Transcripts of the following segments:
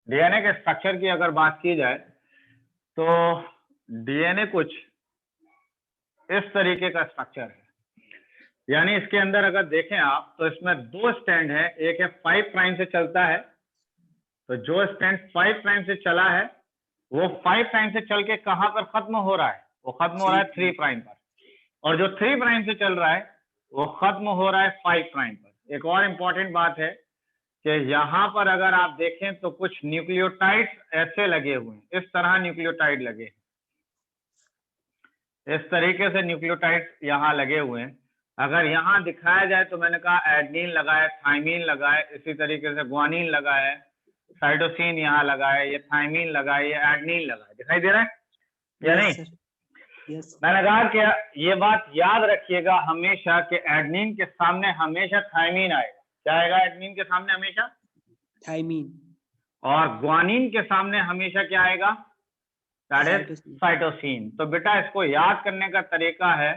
DNA के structure की अगर बात की जाए तो डीएनए कुछ इस तरीके का स्ट्रक्चर है, यानी इसके अंदर अगर देखें आप तो इसमें दो स्टैंड है, एक है 5 प्राइम से चलता है, तो जो स्टैंड 5 प्राइम से चला है वो 5 प्राइम से चल के कहां पर खत्म हो रहा है, वो खत्म हो रहा है 3 प्राइम पर, और जो 3 प्राइम से चल रहा है वो खत्म हो रहा है 5 प्राइम पर। एक और इंपॉर्टेंट बात है कि यहाँ पर अगर आप देखें तो कुछ न्यूक्लियोटाइड्स ऐसे लगे हुए हैं, इस तरह न्यूक्लियोटाइड लगे हैं, इस तरीके से न्यूक्लियोटाइड्स यहाँ लगे हुए हैं। अगर यहाँ दिखाया जाए तो मैंने कहा एडनिन लगा है, थाइमीन लगा है, इसी तरीके से ग्वानिन लगा है, साइटोसिन यहाँ लगा है, ये थाइमीन लगा है, ये एडनिन लगा है, दिखाई दे रहा है या नहीं? मैंने कहा कि ये बात याद रखिएगा हमेशा कि एडनिन के सामने हमेशा थाइमीन आएगा। क्या आएगा एडनिन के सामने? हमेशा थाइमीन। और ग्वानिन के सामने हमेशा क्या आएगा? That is cytosine. तो बेटा इसको याद करने का तरीका है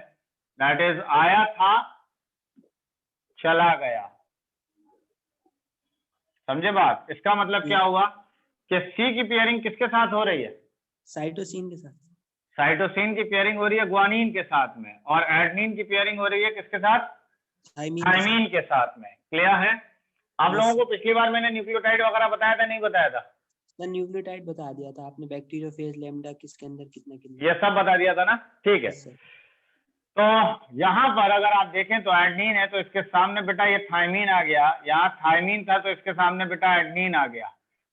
दैट इज आया था चला गया। समझे बात? इसका मतलब क्या हुआ कि सी की पेयरिंग किसके साथ हो रही है? साइटोसिन के साथ। साइटोसिन की पेयरिंग हो रही है ग्वानिन के साथ में, और एडनिन की पेयरिंग हो रही है किसके साथ? थाइमीन के साथ में। क्लियर है? आप लोगों को पिछली बार मैंने न्यूक्लियोटाइड वगैरह बताया था, नहीं बताया था? न्यूक्लियोटाइड बता दिया था आपने, बैक्टीरियोफेज, लैम्डा, किसके अंदर कितना कितना, ये सब बता दिया था ना। ठीक है, तो यहाँ पर अगर आप देखें तो एडनिन है तो इसके सामने बेटा ये थाइमीन आ गया, यहाँ थाइमीन था तो इसके सामने बेटा एडनिन आ गया।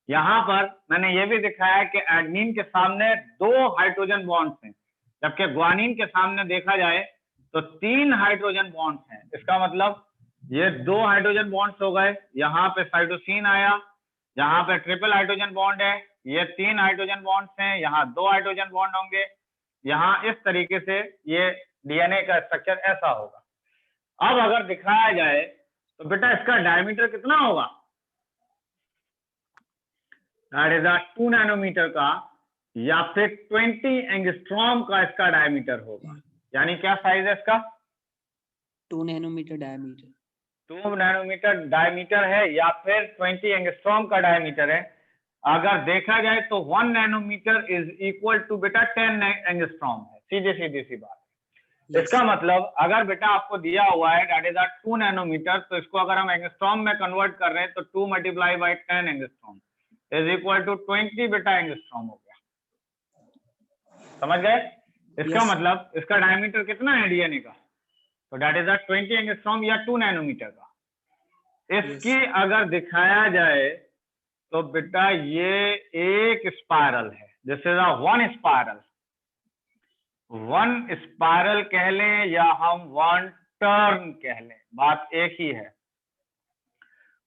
यहाँ पर मैंने ये भी दिखाया कि एडनिन के सामने 2 हाइड्रोजन बॉन्ड्स हैं, जबकि ग्वानिन के सामने देखा जाए तो 3 हाइड्रोजन बॉन्ड्स हैं। इसका मतलब ये 2 हाइड्रोजन बॉन्ड्स हो गए, यहाँ पे साइटोसिन आया, यहाँ पे ट्रिपल हाइड्रोजन बॉन्ड है, ये 3 हाइड्रोजन बॉन्ड्स हैं, यहाँ 2 हाइड्रोजन बॉन्ड होंगे, यहाँ इस तरीके से ये डीएनए का स्ट्रक्चर ऐसा होगा। अब अगर दिखाया जाए तो बेटा इसका डायमीटर कितना होगा? दैट इज 2 नैनोमीटर का या फिर 20 एंगस्ट्रॉम का इसका डायमीटर होगा। यानी क्या साइज है इसका? 2 नैनोमीटर डायमीटर। 2 नैनोमीटर डायमीटर है या फिर 20 एंगस्ट्रॉम का डायमीटर है। अगर देखा जाए तो 1 नैनोमीटर इज इक्वल टू बेटा 10 एंगस्ट्रॉम है, सीधे सीधी सी बात। इसका मतलब अगर बेटा आपको दिया हुआ है दैट इज 2 नैनोमीटर, तो इसको अगर हम एंगस्ट्रॉम में कन्वर्ट कर रहे हैं तो 2 multiply by 10 angstrom is equal to 20 बेटा एंगस्ट्रॉम हो गया। समझ गए? इसका मतलब इसका डायमीटर कितना है डीएनए का? तो दैट इज 20 एंगस्ट्रॉम या 2 नैनोमीटर का। इसकी अगर दिखाया जाए तो बेटा ये एक स्पाइरल है, दिस इज 1 स्पाइरल। 1 स्पाइरल कह लें या हम 1 टर्न कह लें, बात एक ही है।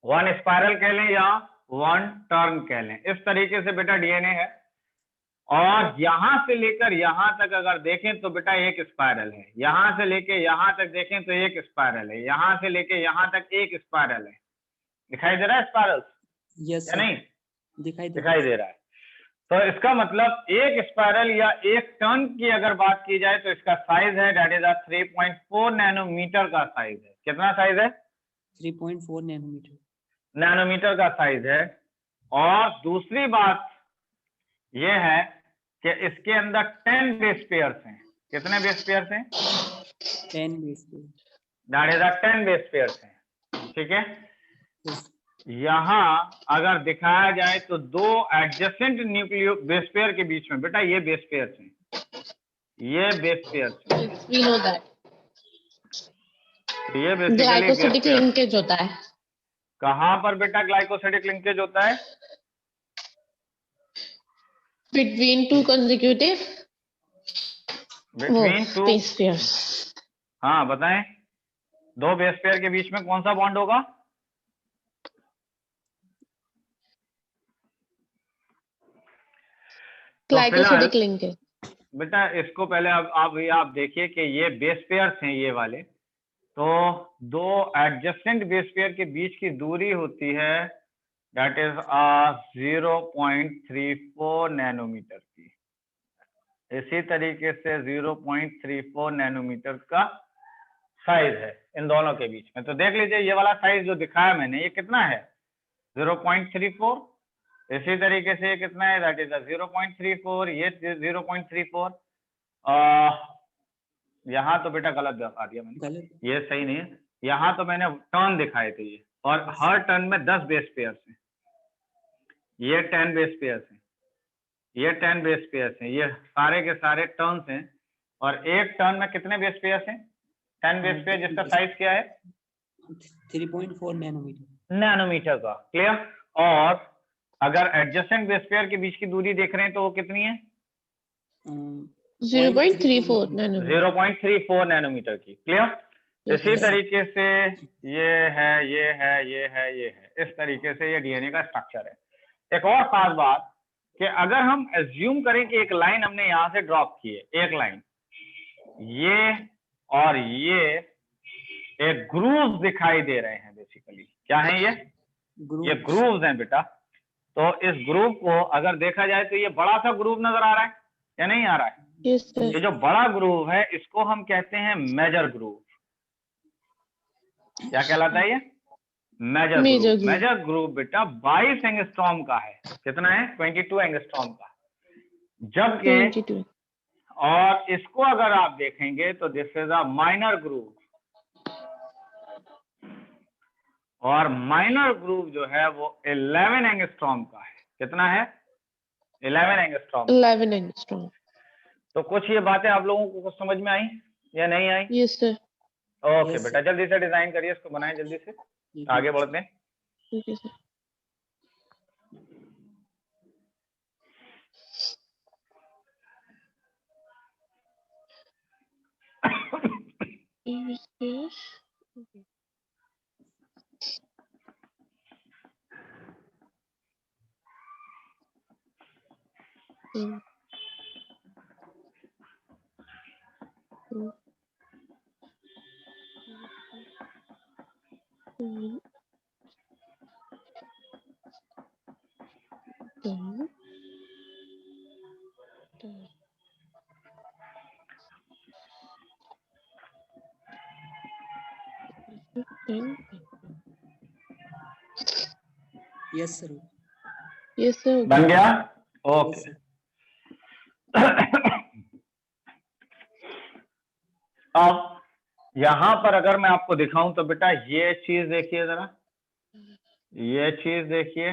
1 स्पाइरल कह लें या 1 टर्न कह लें, इस तरीके से बेटा डीएनए है। और यहां से लेकर यहां तक अगर देखें तो बेटा एक स्पाइरल है, यहां से लेके यहां तक देखें तो एक स्पाइरल है, यहां से लेके यहां तक एक स्पाइरल है। दिखाई दे रहा है स्पाइरल? यस या नहीं? दिखाई दे रहा है। तो इसका मतलब एक स्पाइरल या एक टर्न की अगर बात की जाए तो इसका साइज है दैट इज 3.4 नैनोमीटर का साइज है। कितना साइज है? 3.4 नैनोमीटर का साइज है। और दूसरी बात यह है कि इसके अंदर 10 बेस पेयर्स हैं। कितने बेस पेयर्स हैं? 10 base pair, that is 10 base pairs हैं। ठीक है, यहां अगर दिखाया जाए तो 2 एडजेसेंट न्यूक्लियो बेस पेयर के बीच में बेटा ये बेस पेयर हैं, ये बेस पेयर हैं। We know that. ये बेसिकली ग्लाइकोसिडिक लिंकेज होता है। कहां पर बेटा ग्लाइकोसिडिक लिंकेज होता है? Between 2 consecutive base pairs. हाँ बताएं, 2 बेस पेयर के बीच में कौन सा बॉन्ड होगा? Glycosidic linkage. बेटा इसको पहले आप देखिए कि ये बेस पेयर्स हैं ये वाले, तो 2 एडजेसेंट बेस पेयर के बीच की दूरी होती है दैट इज 0.34 नैनोमीटर की। इसी तरीके से 0.34 नैनोमीटर का साइज है इन दोनों के बीच में। तो देख लीजिए ये वाला साइज जो दिखाया मैंने ये कितना है? 0.34 इसी तरीके से ये कितना है, दैट इज 0.34, ये 0.34। यहाँ तो बेटा गलत दिखा दिया मैंने, ये सही नहीं है। यहाँ तो मैंने टर्न दिखाए थे ये, और हर टर्न में 10 बेस पेयर्स हैं, ये 10 बेस पेयर्स हैं, ये 10 बेस पेयर्स हैं, ये सारे के सारे टर्न्स हैं। और एक टर्न में कितने बेस पेयर्स हैं? 10 बेस पेयर, जिसका साइज क्या है? 3.4 नैनोमीटर का। क्लियर? और अगर एडजेसेंट बेस पेयर के बीच की दूरी देख रहे हैं तो वो कितनी है? 0.34 नैनोमीटर। 0.34 नैनोमीटर की। क्लियर? इसी तरीके से ये है, ये है, ये है, ये है, इस तरीके से ये डीएनए का स्ट्रक्चर है। एक और खास बात कि अगर हम एज्यूम करें कि एक लाइन हमने यहाँ से ड्रॉप की है, एक लाइन, ये और ये एक ग्रूव्स दिखाई दे रहे हैं। बेसिकली क्या है ये ग्रूव्स हैं बेटा। तो इस ग्रूव को अगर देखा जाए तो ये बड़ा सा ग्रूव नजर आ रहा है या नहीं आ रहा है? Yes, sir. ये जो बड़ा ग्रूव है इसको हम कहते हैं मेजर ग्रूव। क्या कहलाता है ये? Major groove. मेजर ग्रूव बेटा 22 एंगस्ट्रॉम का है। कितना है? 22 एंगस्ट्रॉम का। जबकि 22. और इसको अगर आप देखेंगे तो this is a minor groove, और माइनर ग्रूव जो है वो 11 एंगस्ट्रॉम का है। कितना है? 11 एंगस्ट्रॉम। 11 एंगस्ट्रॉम। तो कुछ ये बातें आप लोगों को कुछ समझ में आई या नहीं आई? Yes sir. ओके बेटा, जल्दी से डिजाइन करिए, इसको बनाएं जल्दी से, आगे बढ़ते हैं। ठीक है sir. Yes sir. Yes sir. बन गया? ओके। अब यहां पर अगर मैं आपको दिखाऊं तो बेटा ये चीज देखिए जरा, ये चीज देखिए,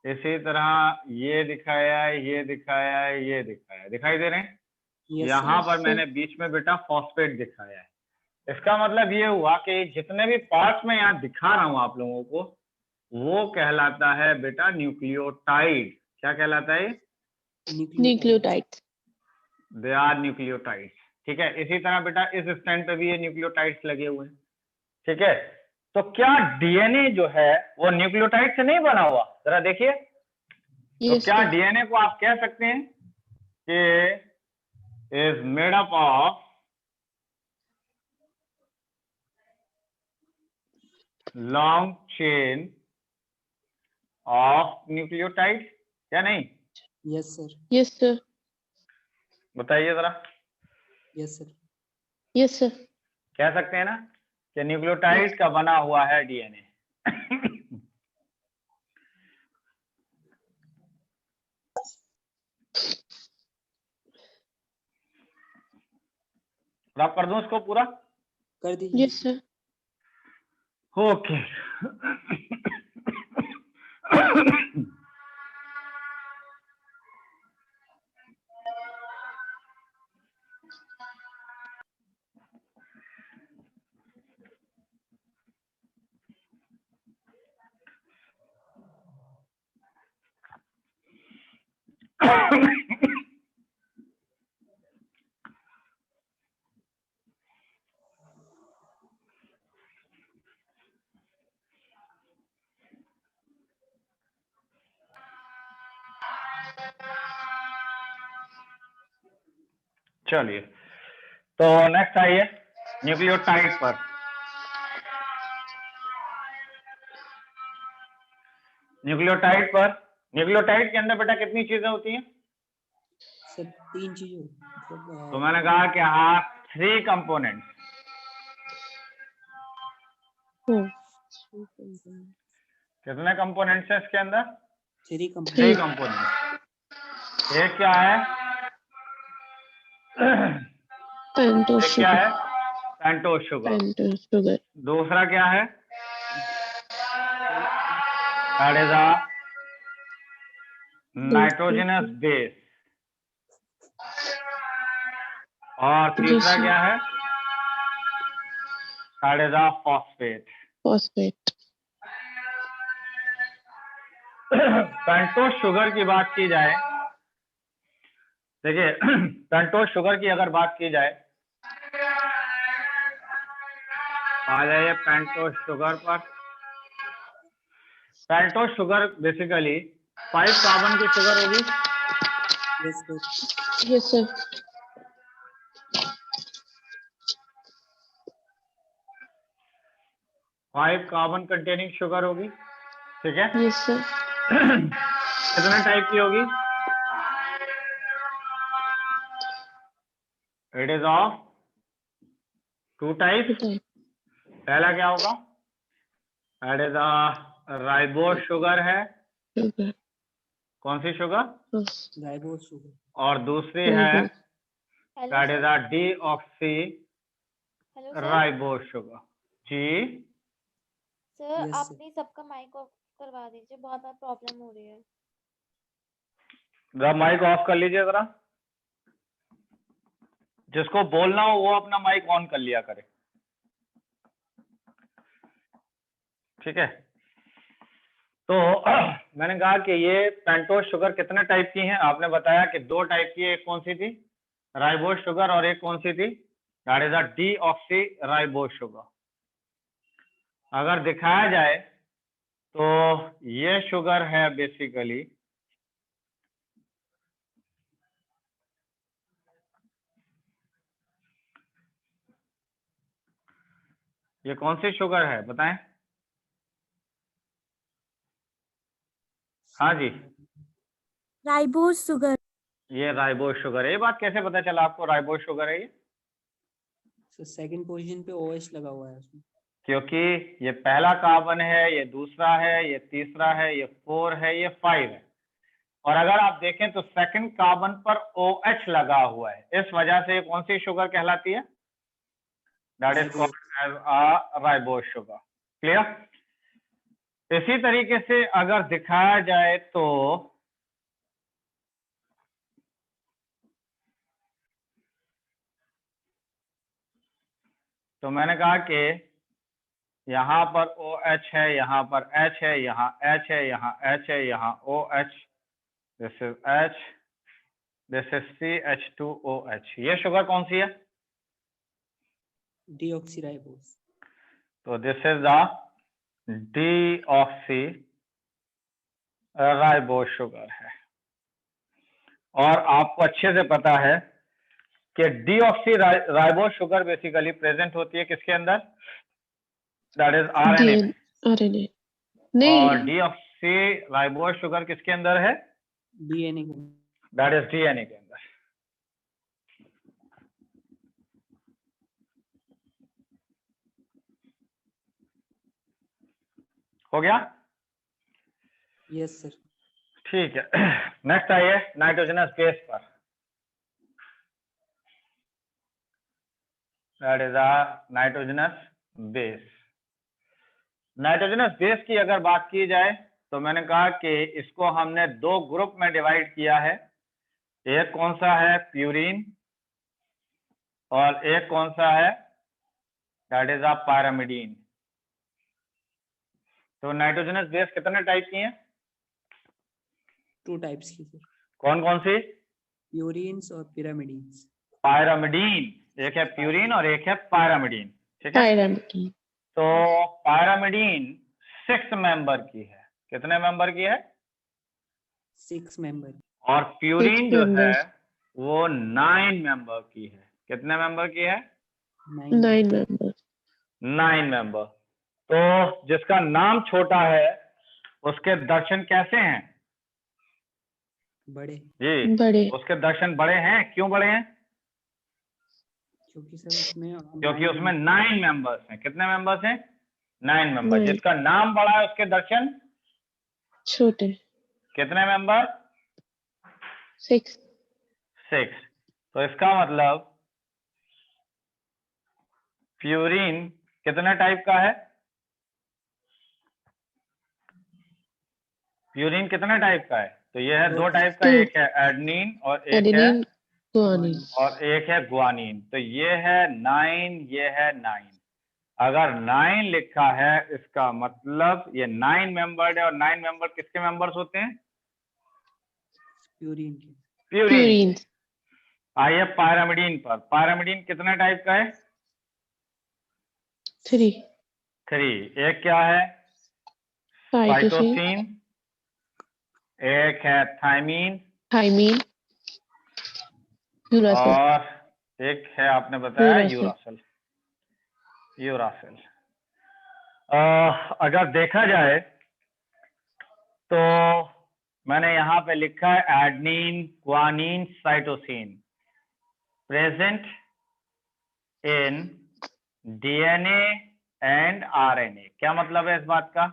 इसी तरह ये दिखाया है, ये दिखाया है, ये दिखाया है, दिखाई दे रहे हैं? यहाँ पर मैंने बीच में बेटा फॉस्फेट दिखाया है। इसका मतलब ये हुआ कि जितने भी पार्ट्स में यहाँ दिखा रहा हूं आप लोगों को, वो कहलाता है बेटा न्यूक्लियोटाइड। क्या कहलाता है? न्यूक्लियोटाइड्स। They are nucleotides. ठीक है, इसी तरह बेटा इस स्टैंड पे भी ये न्यूक्लियोटाइड्स लगे हुए हैं। ठीक है, तो क्या डीएनए जो है वो न्यूक्लियोटाइड से नहीं बना हुआ? जरा देखिए। तो क्या डीएनए को आप कह सकते हैं कि is made up of long chain of nucleotide या नहीं? Yes sir. Yes sir. बताइए जरा। Yes sir. Yes sir. कह सकते हैं ना कि न्यूक्लियोटाइड का बना हुआ है डीएनए। आप कर दूं इसको पूरा? कर दीजिए। Yes sir. ओके। चलिए, तो नेक्स्ट आइए न्यूक्लियोटाइड पर। न्यूक्लियोटाइड के अंदर बेटा कितनी चीजें होती हैं? सर 3 चीजें। तो मैंने कहा कि हाँ 3 कंपोनेंट्स। कितने कंपोनेंट्स हैं इसके अंदर? Three three component component. एक क्या है? पेंटोस एक क्या शुगर, है? Pentose sugar. पेंटोस शुगर, दूसरा क्या है? That is a nitrogenous base. और तीसरा क्या है? That is a phosphate. Phosphate. Pentose sugar की बात की जाए, देखिए पेंटोस शुगर की अगर बात की जाए, आ जाइए पेंटोस शुगर पर। पेंटोस शुगर बेसिकली 5 कार्बन की शुगर होगी। Yes sir. Yes sir. 5 carbon containing sugar होगी, ठीक है। Yes sir. कितने टाइप की होगी? It is of 2 types. पहला क्या होगा? That is a ribose sugar है। शुगर, कौन सी शुगर? Ribose sugar. और दूसरी है hello that is sir. A deoxy hello sir. Ribose sugar. जी सर Yes, आप sir. प्लीज सबका माइक ऑफ करवा दीजिए, बहुत बार प्रॉब्लम हो रही है। जरा माइक ऑफ कर लीजिए जरा। जिसको बोलना हो वो अपना माइक ऑन कर लिया करे, ठीक है। तो मैंने कहा कि ये पेंटोस शुगर कितने टाइप की हैं? आपने बताया कि 2 टाइप की है। एक कौन सी थी? Ribose sugar. और एक कौन सी थी? That is a deoxy ribose sugar. अगर दिखाया जाए तो ये शुगर है बेसिकली ये कौन सी शुगर है बताएं? हाँ जी, राइबोस शुगर। ये राइबोस शुगर है। ये बात कैसे पता चला आपको राइबोस शुगर है ये? सर सेकंड पोजीशन पे OH लगा हुआ है उसमें। क्योंकि ये पहला कार्बन है, ये दूसरा है, ये तीसरा है, ये 4 है, ये 5 है। और अगर आप देखें तो सेकंड कार्बन पर OH लगा हुआ है, इस वजह से ये कौन सी शुगर कहलाती है? That is Ribose. Called as a ribose sugar. Clear? इसी तरीके से अगर दिखाया जाए तो मैंने कहा कि यहाँ पर OH है, यहाँ पर H है, यहाँ H है, यहाँ H है, यहाँ OH, this is H, this is CH2OH। ये शुगर कौन सी है? Deoxyribose. तो this is the deoxy ribose sugar है। और आपको अच्छे से पता है कि deoxy ribose sugar basically present होती है किसके अंदर? दैट इज आरएनए में। आरएनए और नहीं, डीऑक्सी राइबोस शुगर किसके अंदर है? DNA. दैट इज डीएनए के अंदर। हो गया? Yes, sir. ठीक है। नेक्स्ट आइए नाइट्रोजनस बेस पर। That is a nitrogenous base. Nitrogenous base की अगर बात की जाए तो मैंने कहा कि इसको हमने 2 ग्रुप में डिवाइड किया है। एक कौन सा है? प्यूरिन। और एक कौन सा है? That is a pyrimidine. तो नाइट्रोजनस बेस कितने टाइप की हैं? 2 types की सर। कौन कौन सी? Purines और pyrimidines. पायरामिडीन। एक है प्यूरिन और एक है पायरामिडीन, ठीक है। पायरामिडीन। तो पायरामिडीन 6 मेंबर की है। कितने मेंबर की है? 6 member. और प्यूरिन जो है members. वो 9 मेंबर की है। कितने मेंबर की है? 9 9 members. 9 मेंबर। तो जिसका नाम छोटा है उसके दर्शन कैसे हैं? बड़े। जी, बड़े, उसके दर्शन बड़े हैं। क्यों बड़े हैं? क्योंकि सर उसमें क्योंकि उसमें 9 मेंबर्स हैं। कितने मेंबर्स हैं? 9 मेंबर। 9 जिसका नाम बड़ा है उसके दर्शन छोटे, कितने मेंबर? 6. 6। तो इसका मतलब प्यूरिन कितने टाइप का है? प्यूरिन कितने टाइप का है? तो ये है 2 टाइप का, 2. एक है एडेनिन और एक है Adenine, guanine. और एक है गुआनिन। तो ये है 9, ये है 9। अगर 9 लिखा है इसका मतलब ये 9 मेंबर्ड है। और 9 मेंबर किसके मेंबर्स होते हैं? प्यूरिन के। प्यूरिन। Purines. आइए पायरामिडीन पर। पायरामिडीन कितने टाइप का है? 3. 3। एक क्या है? Cytosine. साइटोसिन। एक है थायमीन। Thymine. Uracil. और एक है आपने बताया Uracil. यूरासिल। यूरासिल। अगर देखा जाए तो मैंने यहाँ पे लिखा है adenine, guanine, cytosine present in DNA and RNA. क्या मतलब है इस बात का?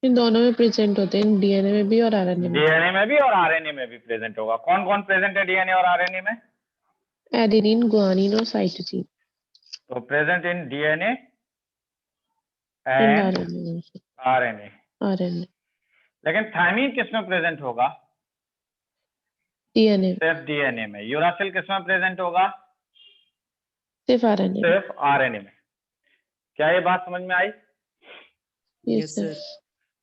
इन दोनों में प्रेजेंट होते हैं, डीएनए में भी और आरएनए में। डीएनए में भी और आरएनए में भी प्रेजेंट होगा। कौन कौन प्रेजेंट है डीएनए और आरएनए में? एडेनिन, गुआनिन और साइटोसिन। तो present in DNA and and RNA. RNA. RNA. लेकिन थायमीन किसमें प्रेजेंट होगा? डीएनए। सिर्फ डीएनए में। यूरासिल किसमें प्रेजेंट होगा? सिर्फ आरएनए में। सिर्फ आरएनए में। क्या ये बात समझ में आई? Yes sir.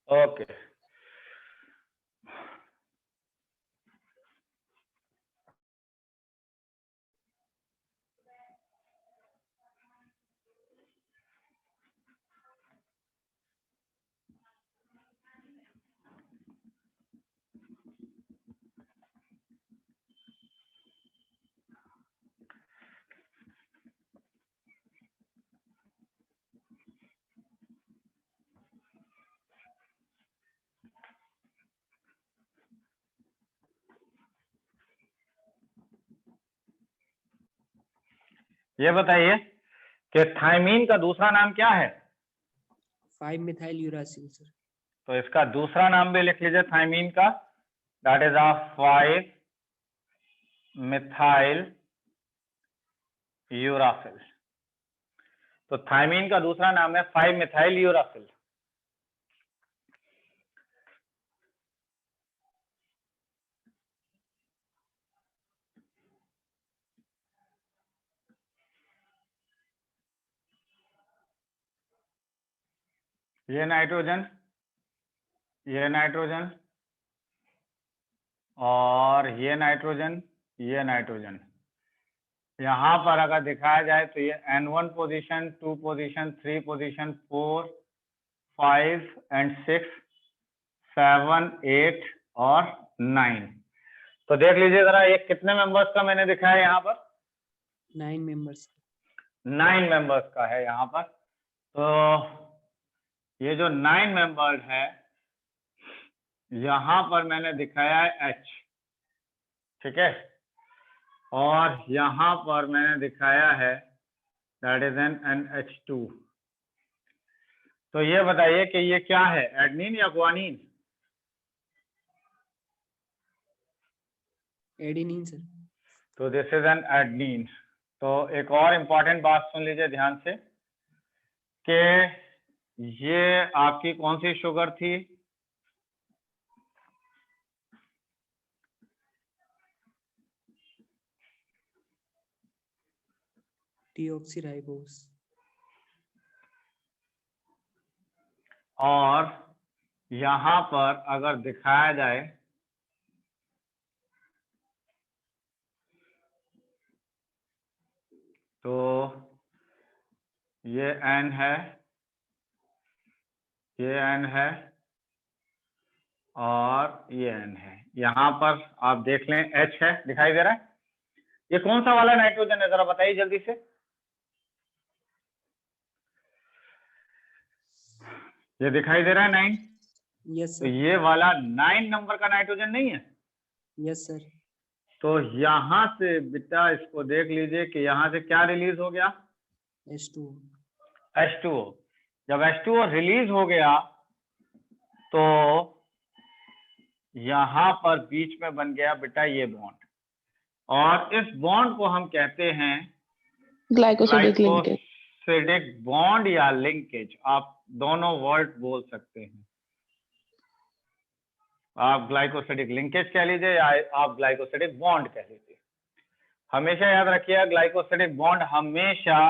ओके। ये बताइए कि थायमीन का दूसरा नाम क्या है? 5 मिथाइल यूरासिल सर। तो इसका दूसरा नाम भी लिख लीजिए थायमीन का। That is 5 methyl uracil. तो थायमीन का दूसरा नाम है 5 मिथाइल यूरासिल। ये नाइट्रोजन, ये नाइट्रोजन और ये नाइट्रोजन, ये नाइट्रोजन। यहां पर अगर दिखाया जाए तो ये N1 position, 2 position, 3 position, 4, 5 and 6, 7, 8 और 9। तो देख लीजिए जरा ये कितने मेंबर्स का मैंने दिखाया यहाँ पर? 9 मेंबर्स। 9 मेंबर्स का है यहाँ पर। तो ये जो 9 मेंबर्स है यहाँ पर मैंने दिखाया है H, ठीक है। और यहाँ पर मैंने दिखाया है दैट इज एन NH2। तो ये बताइए कि ये क्या है, एडनिन या गुआनिन? Adenine sir. तो दिस इज एन एडनिन। तो एक और इम्पॉर्टेंट बात सुन लीजिए ध्यान से कि ये आपकी कौन सी शुगर थी? डीऑक्सीराइबोस। और यहाँ पर अगर दिखाया जाए तो ये N है, ये N है और ये N है। यहाँ पर आप देख लें H है, दिखाई दे रहा है। ये कौन सा वाला नाइट्रोजन है जरा बताइए जल्दी से। ये दिखाई दे रहा है 9। यस तो सर। ये वाला 9 नंबर का नाइट्रोजन नहीं है। Yes sir. तो यहाँ से बेटा इसको देख लीजिए कि यहाँ से क्या रिलीज हो गया? H2। H2O। जब H2O रिलीज हो गया तो यहां पर बीच में बन गया बेटा ये बॉन्ड, और इस बॉन्ड को हम कहते हैं ग्लाइकोसिडिक लिंकेज। ग्लाइकोसिडिक बॉन्ड या लिंकेज, आप दोनों वर्ड बोल सकते हैं। आप ग्लाइकोसिडिक लिंकेज कह लीजिए या आप ग्लाइकोसिडिक बॉन्ड कह लीजिए। हमेशा याद रखिएगा ग्लाइकोसिडिक बॉन्ड हमेशा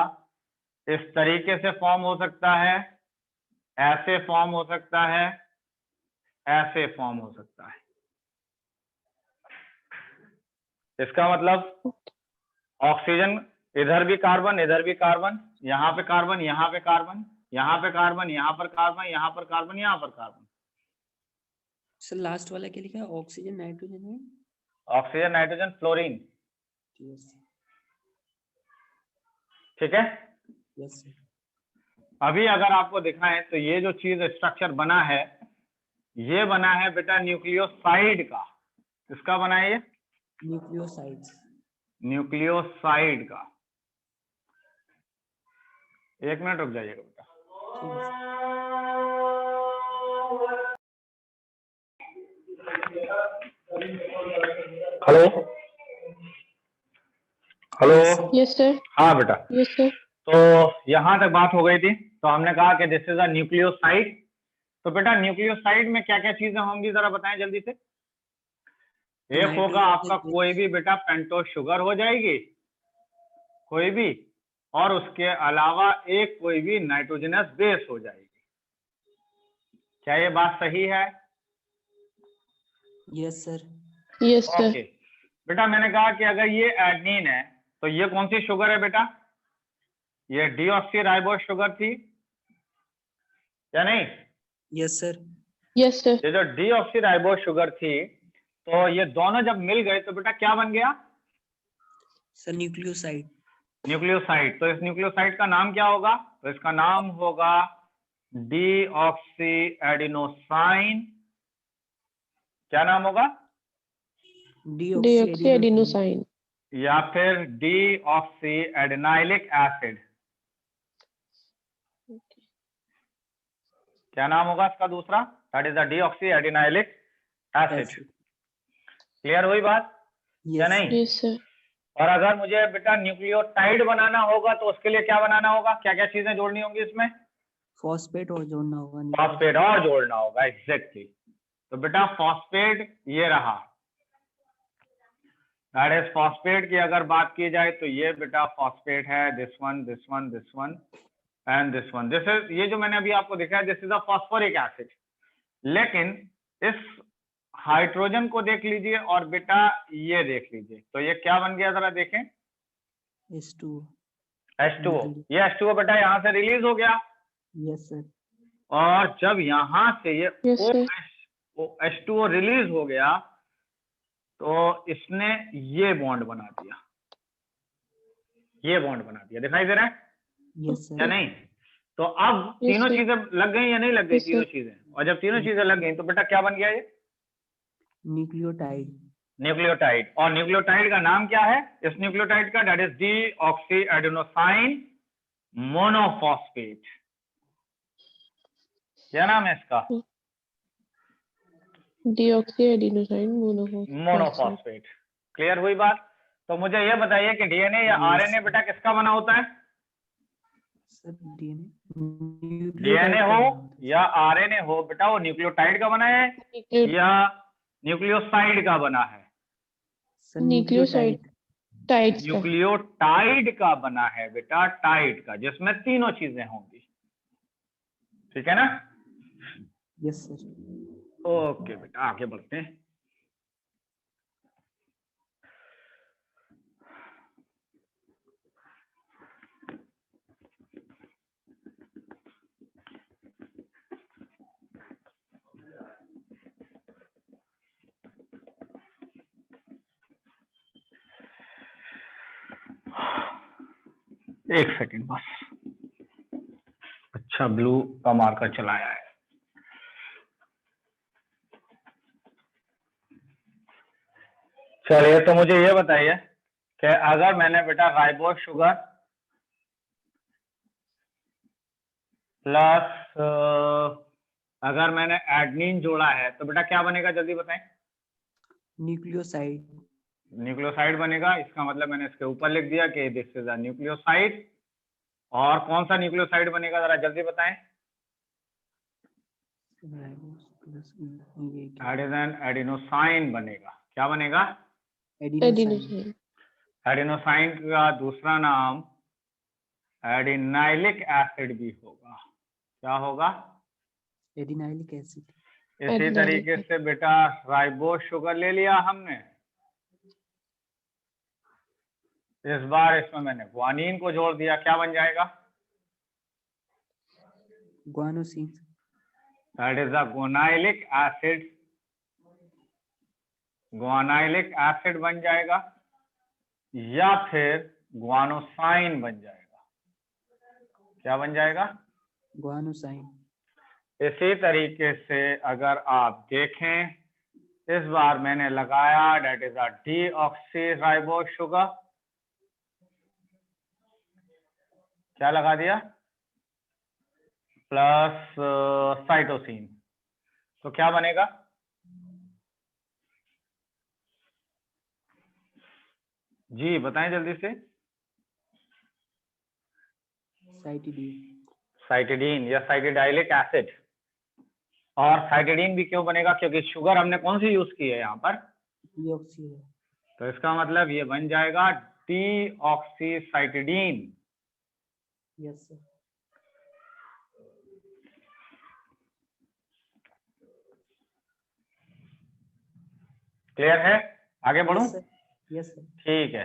इस तरीके से फॉर्म हो सकता है, ऐसे फॉर्म हो सकता है, ऐसे फॉर्म हो सकता है। इसका मतलब ऑक्सीजन, इधर भी कार्बन, इधर भी कार्बन, यहाँ पे कार्बन, यहाँ पे कार्बन, यहाँ पे कार्बन, यहाँ पर कार्बन, यहाँ पर कार्बन, यहाँ पर कार्बन। सर लास्ट वाला क्या लिखा है? ऑक्सीजन नाइट्रोजन है? ऑक्सीजन नाइट्रोजन फ्लोरीन, यस ठीक है। Yes sir. अभी अगर आपको दिखाएं तो ये जो चीज स्ट्रक्चर बना है, ये बना है बेटा न्यूक्लियोसाइड का। किसका बना है ये? न्यूक्लियोसाइड्स। न्यूक्लियोसाइड का। एक मिनट रुक जाइएगा बेटा। ठीक है sir. Hello hello. Yes sir. हाँ बेटा, यस सर। तो यहां तक बात हो गई थी। तो हमने कहा कि दिस इज अ न्यूक्लियोसाइड। तो बेटा न्यूक्लियोसाइड में क्या क्या चीजें होंगी जरा बताएं जल्दी से। एक होगा आपका कोई भी बेटा पेंटोस शुगर हो जाएगी, कोई भी, और उसके अलावा एक कोई भी नाइट्रोजनस बेस हो जाएगी। क्या ये बात सही है? Yes sir. Yes sir. Okay बेटा, मैंने कहा कि अगर ये एडनिन है तो ये कौन सी शुगर है बेटा? ये डीऑक्सीराइबोस शुगर थी या नहीं? Yes sir. Yes sir. ये जो डीऑक्सीराइबोस शुगर थी, तो ये दोनों जब मिल गए तो बेटा क्या बन गया? Sir nucleoside. न्यूक्लियोसाइड। तो इस न्यूक्लियोसाइड का नाम क्या होगा? तो इसका नाम होगा डीऑक्सी एडिनोसाइन। क्या नाम होगा? डीऑक्सी एडिनोसाइन या फिर डीऑक्सी एडिनाइलिक एसिड। क्या नाम होगा इसका दूसरा? That is the deoxy adenylic acid. Clear हुई बात या नहीं? Yes sir. और अगर मुझे बेटा न्यूक्लियोटाइड बनाना होगा तो उसके लिए क्या बनाना होगा? क्या क्या चीजें जोड़नी होंगी इसमें? फॉस्फेट और जोड़ना होगा। फॉस्फेट और जोड़ना होगा, एग्जैक्टली। तो बेटा फॉस्फेट ये रहा, दैट इज फॉस्फेट की अगर बात की जाए तो ये बेटा फॉस्फेट है। This one, this one, this one and this one. This is, ये जो मैंने अभी आपको दिखाया, this is a phosphoric acid. लेकिन इस हाइड्रोजन को देख लीजिए और बेटा ये देख लीजिए, तो ये क्या बन गया जरा देखें। H2O। H2O। ये H2O बेटा यहाँ से रिलीज हो गया। Yes sir. और जब यहाँ से ये H2O रिलीज हो गया तो इसने ये बॉन्ड बना दिया, ये बॉन्ड बना दिया। दिखाई दे रहा है यस सर। या नहीं? तो अब तीनों चीजें लग गई या नहीं लग गई? तीनों चीजें। और जब तीनों चीजें लग गई तो बेटा क्या बन गया ये? न्यूक्लियोटाइड। न्यूक्लियोटाइड। और न्यूक्लियोटाइड का नाम क्या है इस न्यूक्लियोटाइड का? That is deoxy adenosine monophosphate. क्या नाम है इसका? Deoxy adenosine monophosphate. क्लियर हुई बात? तो मुझे ये बताइए कि डीएनए या आरएनए बेटा किसका बना होता है? Sir DNA. डीएनए हो या आरएनए हो बेटा, वो न्यूक्लियोटाइड का बना है या न्यूक्लियोसाइड का बना है? न्यूक्लियोसाइड न्यूक्लियोटाइड का बना है बेटा, टाइड का, जिसमें तीनों चीजें होंगी। ठीक है ना? Yes sir. ओके बेटा, आगे बढ़ते हैं। एक सेकंड बस। अच्छा, ब्लू का मार्कर चलाया है। चलिए, तो मुझे ये बताइए कि अगर मैंने बेटा राइबोस शुगर प्लस अगर मैंने एडनिन जोड़ा है तो बेटा क्या बनेगा? जल्दी बताएं। न्यूक्लियोसाइड। न्यूक्लियोसाइड बनेगा, इसका मतलब मैंने इसके ऊपर लिख दिया कि दिस इज अ न्यूक्लियोसाइड। और कौन सा न्यूक्लियोसाइड बनेगा जरा जल्दी बताएं। राइबोस प्लस ये क्या? एडेनोसिन एडिनोसाइन बनेगा। क्या बनेगा? एडिनोसाइन। एडिनोसाइन। एडिनोसाइन का दूसरा नाम एडिनाइलिक एसिड भी होगा। क्या होगा? Adenylic acid. इसी एडिनाइलिक तरीके से बेटा राइबोस शुगर ले लिया हमने, इस बार इसमें मैंने ग्वानिन को जोड़ दिया। क्या बन जाएगा? Guanosine. That is the guanylic acid. Guanylic acid बन जाएगा या फिर ग्वानोसाइन बन जाएगा। क्या बन जाएगा? ग्वानोसाइन। इसी तरीके से अगर आप देखें, इस बार मैंने लगाया that is a deoxyribose sugar. क्या लगा दिया? Plus cytosine. तो क्या बनेगा? जी बताएं जल्दी से। साइटिडीन। साइटिडीन या साइटिडाइलिक एसिड। और साइटिडीन भी क्यों बनेगा? क्योंकि शुगर हमने कौन सी यूज की है यहाँ पर? डीऑक्सी। तो इसका मतलब ये बन जाएगा डीऑक्सीसाइटिडीन। Yes sir. क्लियर है? आगे बढ़ूं? Yes sir. Yes sir. ठीक है।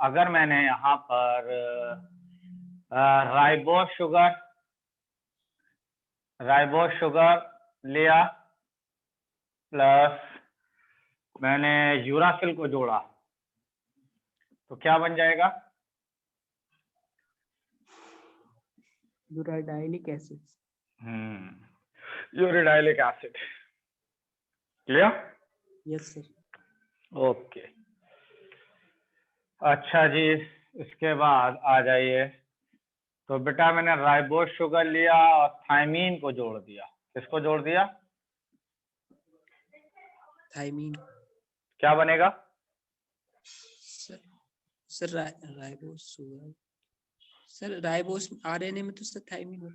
अगर मैंने यहाँ पर राइबोस शुगर लिया प्लस मैंने यूरासिल को जोड़ा, तो क्या बन जाएगा? Uridylic acid. Uridylic acid. Clear? Yes sir. Okay. अच्छा जी, इसके बाद आ जाइए। तो बेटा मैंने राइबोस शुगर लिया और थायमीन को जोड़ दिया। किसको जोड़ दिया? थायमीन। क्या बनेगा? Sir ribose sugar. Sir ribose RNA में तो सर थायमीन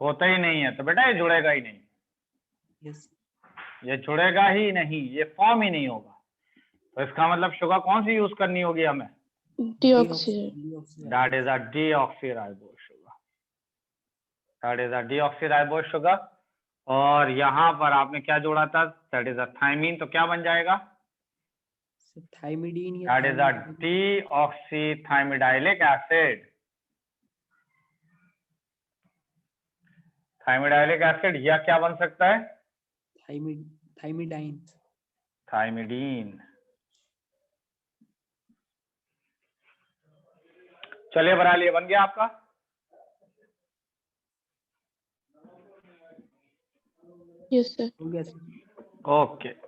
होता ही नहीं है, तो बेटा ये जुड़ेगा ही नहीं। यस। ये जुड़ेगा ही नहीं, ये फॉर्म ही नहीं होगा। तो इसका मतलब शुगर कौन सी यूज करनी होगी हमें? Deoxy. That is a deoxyribose sugar. That is a deoxyribose sugar. और यहाँ पर आपने क्या जोड़ा था? That is a thymine. तो क्या बन जाएगा? थाइमिडीन या that is a deoxythymidylic acid. Thymidylic acid या क्या बन सकता है? थाइमिडाइन। थाइमिडीन। चलिए बना लिए, बन गया आपका। Yes sir. हो गया सर। ओके।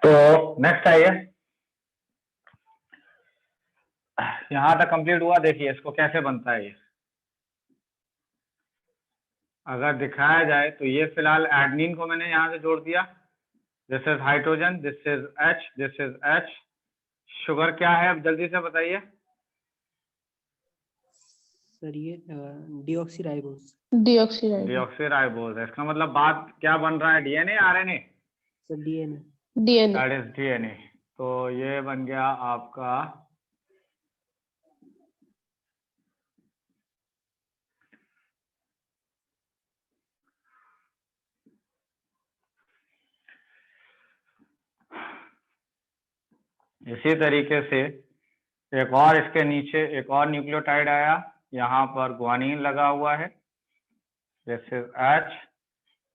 तो नेक्स्ट आइए, यहां तक कंप्लीट हुआ। देखिए इसको कैसे बनता है ये, अगर दिखाया जाए तो ये फिलहाल एडनिन को मैंने यहाँ से जोड़ दिया। This is hydrogen, this is H, this is H। Sugar क्या है अब जल्दी से बताइए। सर ये डीऑक्सीराइबोस। डीऑक्सीराइबोस है। इसका मतलब बात क्या बन रहा है, DNA RNA? Sir DNA. DNA। That is DNA. तो ये बन गया आपका इसी तरीके से एक और इसके नीचे एक और न्यूक्लियोटाइड आया, यहाँ पर ग्वानिन लगा हुआ है। This is H,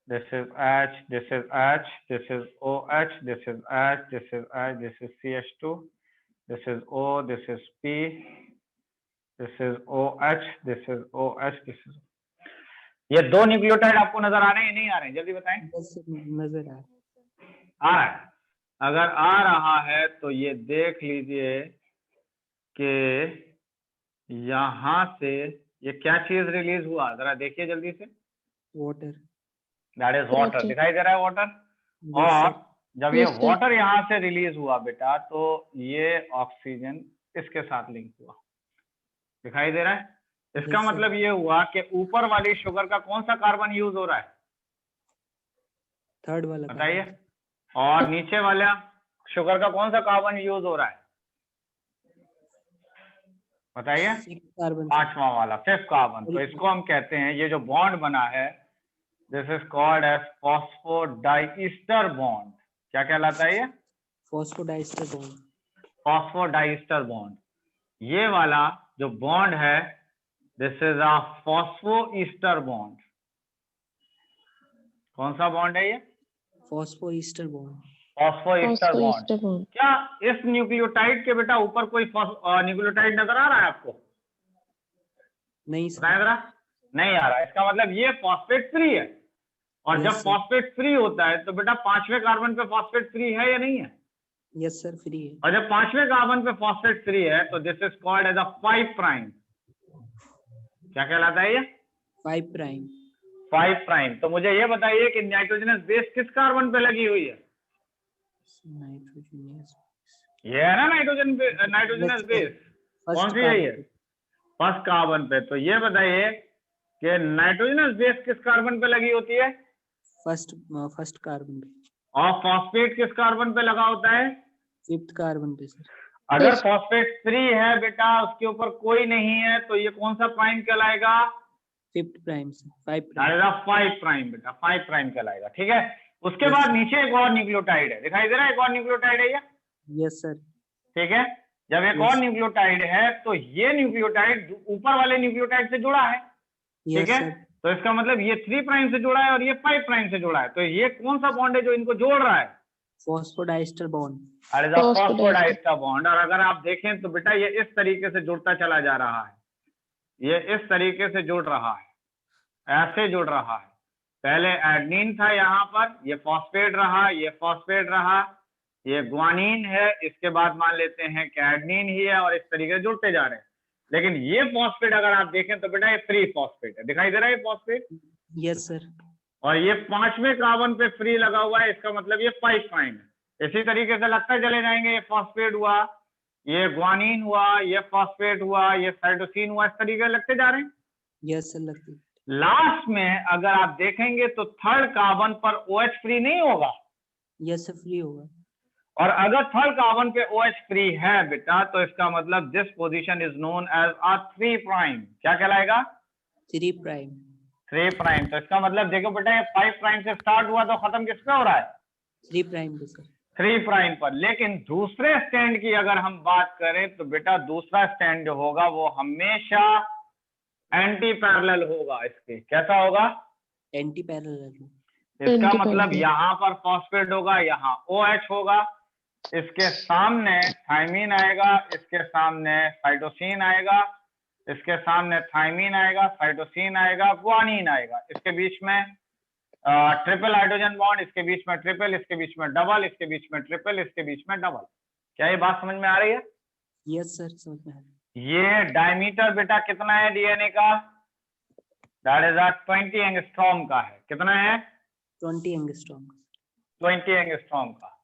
this is H, this is H, this is OH, this is H, this is H, this is CH2, this is O, this is P, this is OH, this is OH, this is। ये दो nucleotide आपको नजर आ रहे हैं नहीं आ रहे हैं, जल्दी बताएं। नजर आ रहा है? अगर आ रहा है तो ये देख लीजिए कि यहां से ये क्या चीज रिलीज हुआ, जरा देखिए जल्दी से। वाटर। That is water. दिखाई दे रहा है वाटर? और जब ये Yes, sir. वाटर यहाँ से रिलीज हुआ बेटा, तो ये ऑक्सीजन इसके साथ लिंक हुआ। दिखाई दे रहा है? इसका Yes, sir. मतलब ये हुआ कि ऊपर वाली शुगर का कौन सा कार्बन यूज हो रहा है, थर्ड वाला बताइए। और नीचे वाला शुगर का कौन सा कार्बन यूज हो रहा है, बताइए। कार्बन। पांचवा वाला, फिफ्थ कार्बन। तो इसको हम कहते हैं, ये जो बॉन्ड बना है, this is called as phosphodiester bond. क्या कहलाता है ये? Phosphodiester bond. Phosphodiester bond. ये वाला जो बॉन्ड है, this is a phosphoester bond. कौन सा बॉन्ड है ये? Phosphoester bond. Phosphoester bond. Phosphoester bond। क्या इस न्यूक्लियोटाइड के बेटा ऊपर कोई न्यूक्लियोटाइड नजर आ रहा है आपको? नहीं सर। बताएं जरा। नहीं आ रहा। इसका मतलब ये फॉस्फेट फ्री है। और Yes, जब sir. फॉस्फेट फ्री होता है तो बेटा पांचवें कार्बन पे फॉस्फेट फ्री है या नहीं है? यस सर फ्री है। और जब पांचवें कार्बन पे फॉस्फेट फ्री है तो this is called as a 5 prime. क्या कहलाता है ये? 5 प्राइम। 5 प्राइम। तो मुझे ये बताइए कि नाइट्रोजनस बेस किस कार्बन पे लगी हुई है? नाइट्रोजनस। ये है ना नाइट्रोजनस बेस। कौन सी है ये? फर्स्ट कार्बन पे। तो ये बताइए कि नाइट्रोजनस बेस किस कार्बन पे लगी होती है? फर्स्ट कार्बन पे। और फॉस्फेट किस कार्बन पे लगा होता है? फिफ्थ कार्बन पे सर। अगर Yes. फॉस्फेट फ्री है बेटा, उसके ऊपर कोई नहीं है, तो ये कौन सा प्राइम कहलाएगा? फिफ्थ प्राइम से 5 प्राइम। 5 प्राइम बेटा, 5 प्राइम कहलाएगा। ठीक है। उसके Yes, बाद sir. नीचे एक और न्यूक्लियोटाइड है, दिखाई दे रहा है? एक और न्यूक्लियोटाइड है ये। Yes sir. ठीक है। जब एक Yes. और न्यूक्लियोटाइड है तो ये न्यूक्लियोटाइड ऊपर वाले न्यूक्लियोटाइड से जुड़ा है। ठीक यस है। सर। तो इसका मतलब ये 3 प्राइम से जुड़ा है और ये 5 प्राइम से जुड़ा है। तो ये कौन सा बॉन्ड है जो इनको जोड़ रहा है? Phosphodiester bond. Phosphodiester bond. और अगर आप देखें तो बेटा ये इस तरीके से जुड़ता चला जा रहा है, ये इस तरीके से जुड़ रहा है, ऐसे जुड़ रहा है। पहले एडनिन था यहाँ पर, ये फॉस्फेट रहा, ये फॉस्फेट रहा, ये ग्वानिन है, इसके बाद मान लेते हैं कि एडनिन ही है, और इस तरीके से जुड़ते जा रहे हैं। लेकिन ये फॉस्फेट अगर आप देखें तो बेटा ये फ्री फॉस्फेट है। दिखाई दे रहा है ये फॉस्फेट? Yes sir. और ये पांचवें कार्बन पे फ्री लगा हुआ है, इसका मतलब ये 5 प्राइम है। इसी तरीके से लगते चले जाएंगे, ये फॉस्फेट हुआ, ये ग्वानिन हुआ, ये फॉस्फेट हुआ, ये साइटोसिन हुआ, इस तरीके से लगते जा रहे हैं। यस सर लगती। लास्ट में अगर आप देखेंगे तो थर्ड कार्बन पर OH फ्री नहीं होगा। यस सर फ्री होगा। और अगर थर्ड कार्बन पे OH फ्री है बेटा, तो इसका मतलब this position is known as a 3 prime. क्या कहलाएगा? 3 प्राइम। 3 प्राइम। तो इसका मतलब देखो बेटा, ये 5 प्राइम से स्टार्ट हुआ तो खत्म किस पे हो रहा है? 3 प्राइम पे सर। 3 प्राइम पर। लेकिन दूसरे स्टैंड की अगर हम बात करें तो बेटा दूसरा स्टैंड जो होगा वो हमेशा एंटी पैरेलल होगा। इसके कैसा होगा? Anti parallel. इसका Anti मतलब parallel। यहाँ पर फॉस्फेट होगा, यहाँ OH होगा, इसके सामने थायमीन आएगा, इसके सामने साइटोसिन आएगा, इसके सामने थायमीन आएगा, साइटोसिन आएगा, ग्वानिन आएगा, इसके बीच में ट्रिपल हाइड्रोजन बॉन्ड, इसके बीच में ट्रिपल, इसके बीच में डबल, इसके बीच में ट्रिपल, इसके बीच में डबल। क्या ये बात समझ में आ रही है? यस सर, समझ में आ रहा है। ये डायमीटर बेटा कितना है डीएनए का? दैट इज 20 एंगस्ट्रॉम का है। कितना है? 20 एंगस्ट्रॉम। 20 एंगस्ट्रॉम का।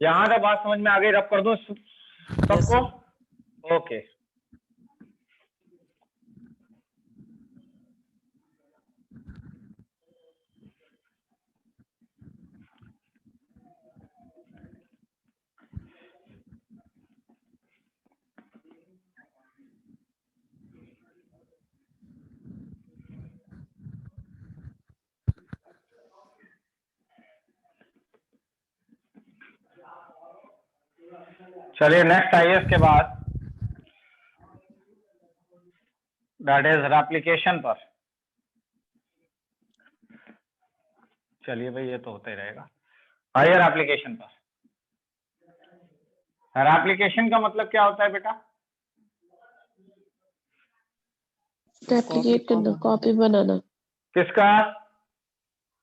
यहां तक बात समझ में आ गई? रब कर दो सबको? ओके। चलिए नेक्स्ट आइए इसके बाद, दैट इज रेप्लिकेशन पर। चलिए भाई ये तो होता ही रहेगा। आइए रेप्लिकेशन पर। रेप्लिकेशन का मतलब क्या होता है बेटा? रेप्लिकेट करना, कॉपी बनाना। किसका?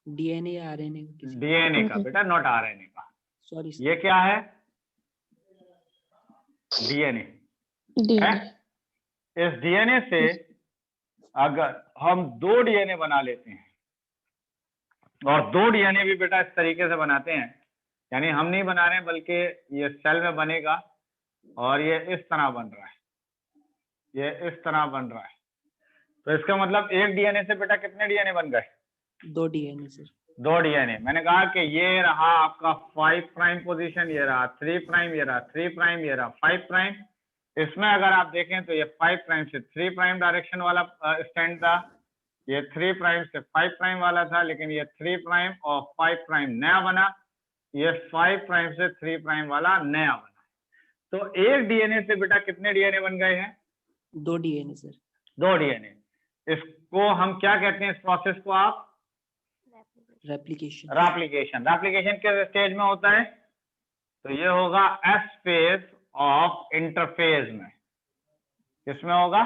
डीएनए या आरएनए? डीएनए का बेटा, नॉट आरएनए का। सॉरी। ये क्या है? डीएनए है। डीएनए। इस डीएनए से अगर हम 2 डीएनए बना लेते हैं, और 2 डीएनए भी बेटा इस तरीके से बनाते हैं, यानी हम नहीं बना रहे बल्कि ये सेल में बनेगा और ये इस तरह बन रहा है, ये इस तरह बन रहा है। तो इसका मतलब एक डीएनए से बेटा कितने डीएनए बन गए? 2 डीएनए सर। 2 डीएनए। मैंने कहा कि ये रहा आपका 5 प्राइम पोजीशन, ये रहा 3 प्राइम, ये रहा 3 प्राइम, ये रहा 5 प्राइम। इसमें अगर आप देखें तो ये 5 प्राइम से 3 प्राइम डायरेक्शन वाला स्टैंड था, ये 3 प्राइम से 5 प्राइम वाला था, लेकिन ये 3 प्राइम और 5 प्राइम नया बना, ये 5 प्राइम से 3 प्राइम वाला नया बना। तो एक डीएनए से बेटा कितने डीएनए बन गए हैं? 2 डीएनए सर। 2 डीएनए। इसको हम क्या कहते हैं इस प्रोसेस को आप? रेप्लिकेशन। रेप्लिकेशन। रेप्लिकेशन किस स्टेज में होता है? तो ये होगा एस फेज ऑफ इंटरफेज में। किसमें होगा?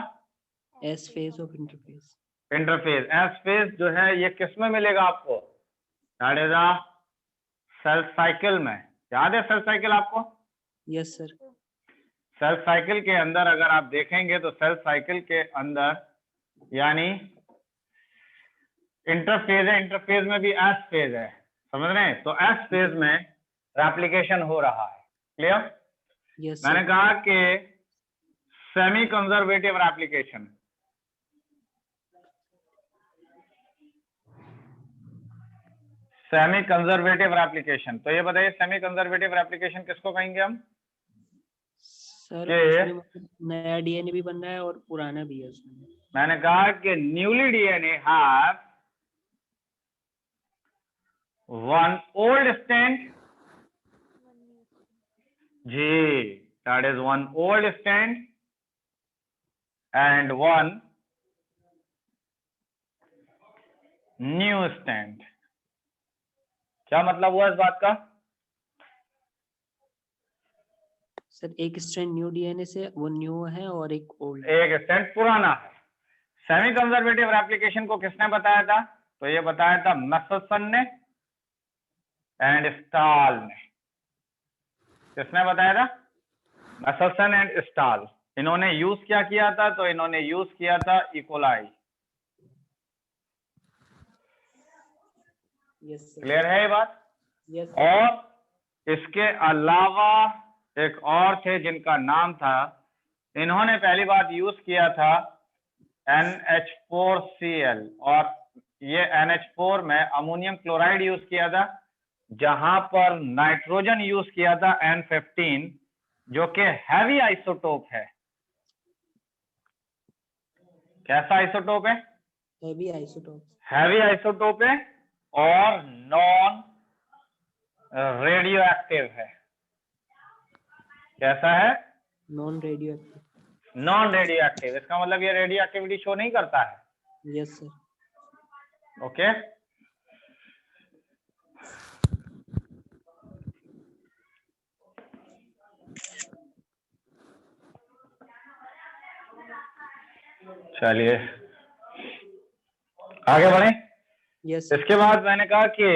S phase of interphase. Interphase. S phase जो है ये किस में मिलेगा आपको? That is a cell cycle में। याद है सेल साइकिल आपको? Yes sir. सेल साइकिल के अंदर अगर आप देखेंगे तो सेल साइकिल के अंदर यानी इंटरफेज है, इंटरफेज में भी एस फेज है, समझ रहे हैं? तो एस फेज में रेप्लिकेशन हो रहा है। क्लियर? यस मैंने सर। कहा कि semi conservative replication, semi conservative replication. तो ये बताइए सेमी कंजर्वेटिव रेप्लिकेशन किसको कहेंगे हम? सर ये उसमें मतलब नया डीएनए भी बन रहा है और पुराना भी है उसमें। मैंने कहा कि newly DNA have one old strand, जी, that is one old strand and one new strand. क्या मतलब हुआ इस बात का? सर एक स्ट्रैंड न्यू डीएनए से वो न्यू है और एक ओल्ड। एक स्टैंड पुराना है। सेमी कंजर्वेटिव रेप्लिकेशन को किसने बताया था? तो ये बताया था मैथसन ने एंड स्टाल ने। किसने बताया था? Mathison and stall. इन्होंने यूज क्या किया था? तो इन्होंने यूज किया था इकोलाई। Yes sir. क्लियर है ये बात? यस। और इसके अलावा एक और थे जिनका नाम था, इन्होंने पहली बार यूज किया था NH4Cl, और ये NH4 में अमोनियम क्लोराइड यूज किया था, जहां पर नाइट्रोजन यूज किया था N15, जो कि हैवी आइसोटोप है। कैसा आइसोटोप है? Heavy isotope. हैवी आइसोटोप है और नॉन रेडियो एक्टिव है। कैसा है? Non radio active. Non radio active. इसका मतलब ये रेडियो एक्टिविटी शो नहीं करता है। Yes sir. ओके। चलिए आगे बढ़े। यस इसके बाद मैंने कहा कि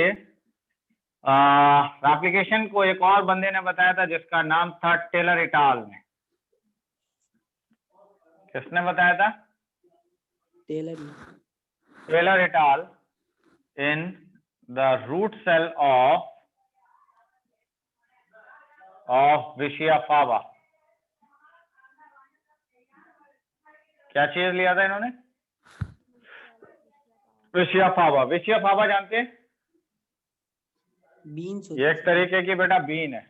एप्लीकेशन को एक और बंदे ने बताया था जिसका नाम था टेलर इटाल ने। किसने बताया था? Taylor et al in the root cell of Vicia faba. क्या चीज लिया था इन्होंने? विशिया फावा। विशिया फावा जानते हैं? बीन्स ये एक तरीके की बेटा बीन है,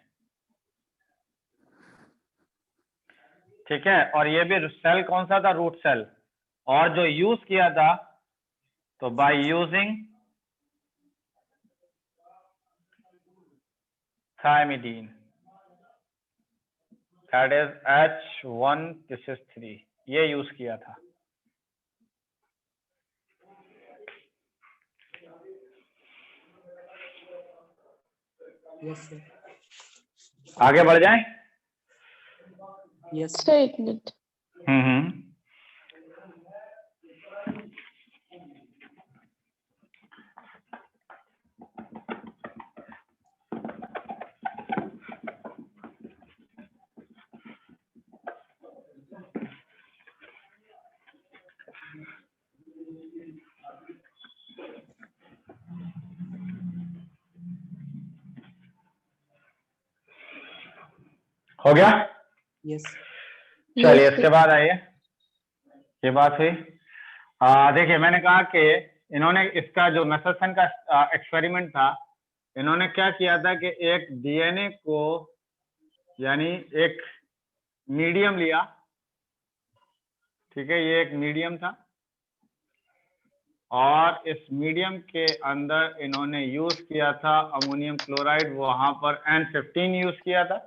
ठीक है। और ये भी सेल कौन सा था? Root cell. और जो यूज किया था तो by using thymidine, that is H1 this is 3, ये यूज किया था। Yes sir. आगे बढ़ जाएं? यस सर एक मिनट। हम्म। हो गया? यस चलिए Yes, इसके sir. बाद आइए, ये बात हुई। देखिए मैंने कहा कि इन्होंने इसका जो मेसरसन का एक्सपेरिमेंट था, इन्होंने क्या किया था कि एक डीएनए को यानी एक मीडियम लिया, ठीक है, ये एक मीडियम था, और इस मीडियम के अंदर इन्होंने यूज किया था अमोनियम क्लोराइड, वहां पर N15 यूज किया था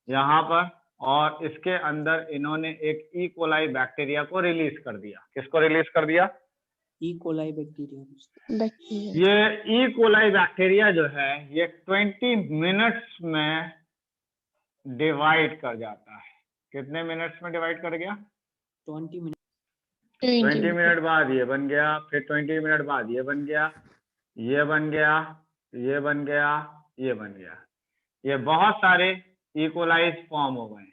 यहाँ पर, और इसके अंदर इन्होंने एक ई कोलाई बैक्टीरिया को रिलीज कर दिया। किसको रिलीज कर दिया? E coli bacteria. Bacteria. ये ई कोलाई बैक्टीरिया जो है ये 20 मिनट्स में डिवाइड कर जाता है। कितने मिनट्स में डिवाइड कर गया? 20 मिनट। 20 मिनट बाद ये बन गया, फिर 20 मिनट बाद ये बन गया, ये बन गया, ये बन गया, ये बन गया। ये बहुत सारे इकोलाइज फॉर्म हो गए।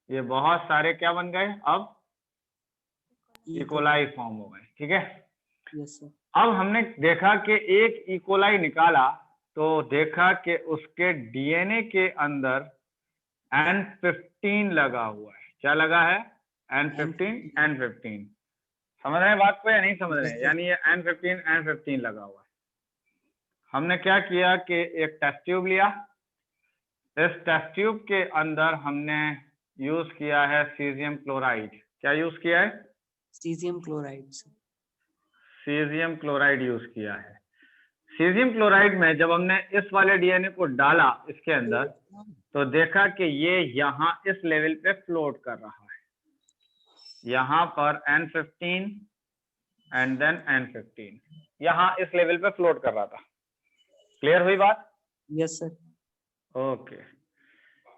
ये बहुत सारे क्या बन गए? अब इकोलाई फॉर्म हो गए, ठीक है। Yes sir. अब हमने देखा कि एक इकोलाई निकाला तो देखा कि उसके डीएनए के अंदर N15 लगा हुआ है। क्या लगा है? N15। समझ रहे हैं बात को या नहीं समझ रहे हैं? यानी ये N15 लगा हुआ है। हमने क्या किया कि एक टेस्ट ट्यूब लिया, इस टेस्ट ट्यूब के अंदर हमने यूज किया है सीजियम क्लोराइड। क्या यूज किया है? Caesium chloride. Caesium chloride use किया है। सीजियम क्लोराइड में जब हमने इस वाले डीएनए को डाला इसके अंदर, तो देखा कि ये यहाँ इस लेवल पे फ्लोट कर रहा है, यहाँ पर N15 एंड देन N15, यहाँ इस लेवल पे फ्लोट कर रहा था। क्लियर हुई बात? Yes sir. ओके।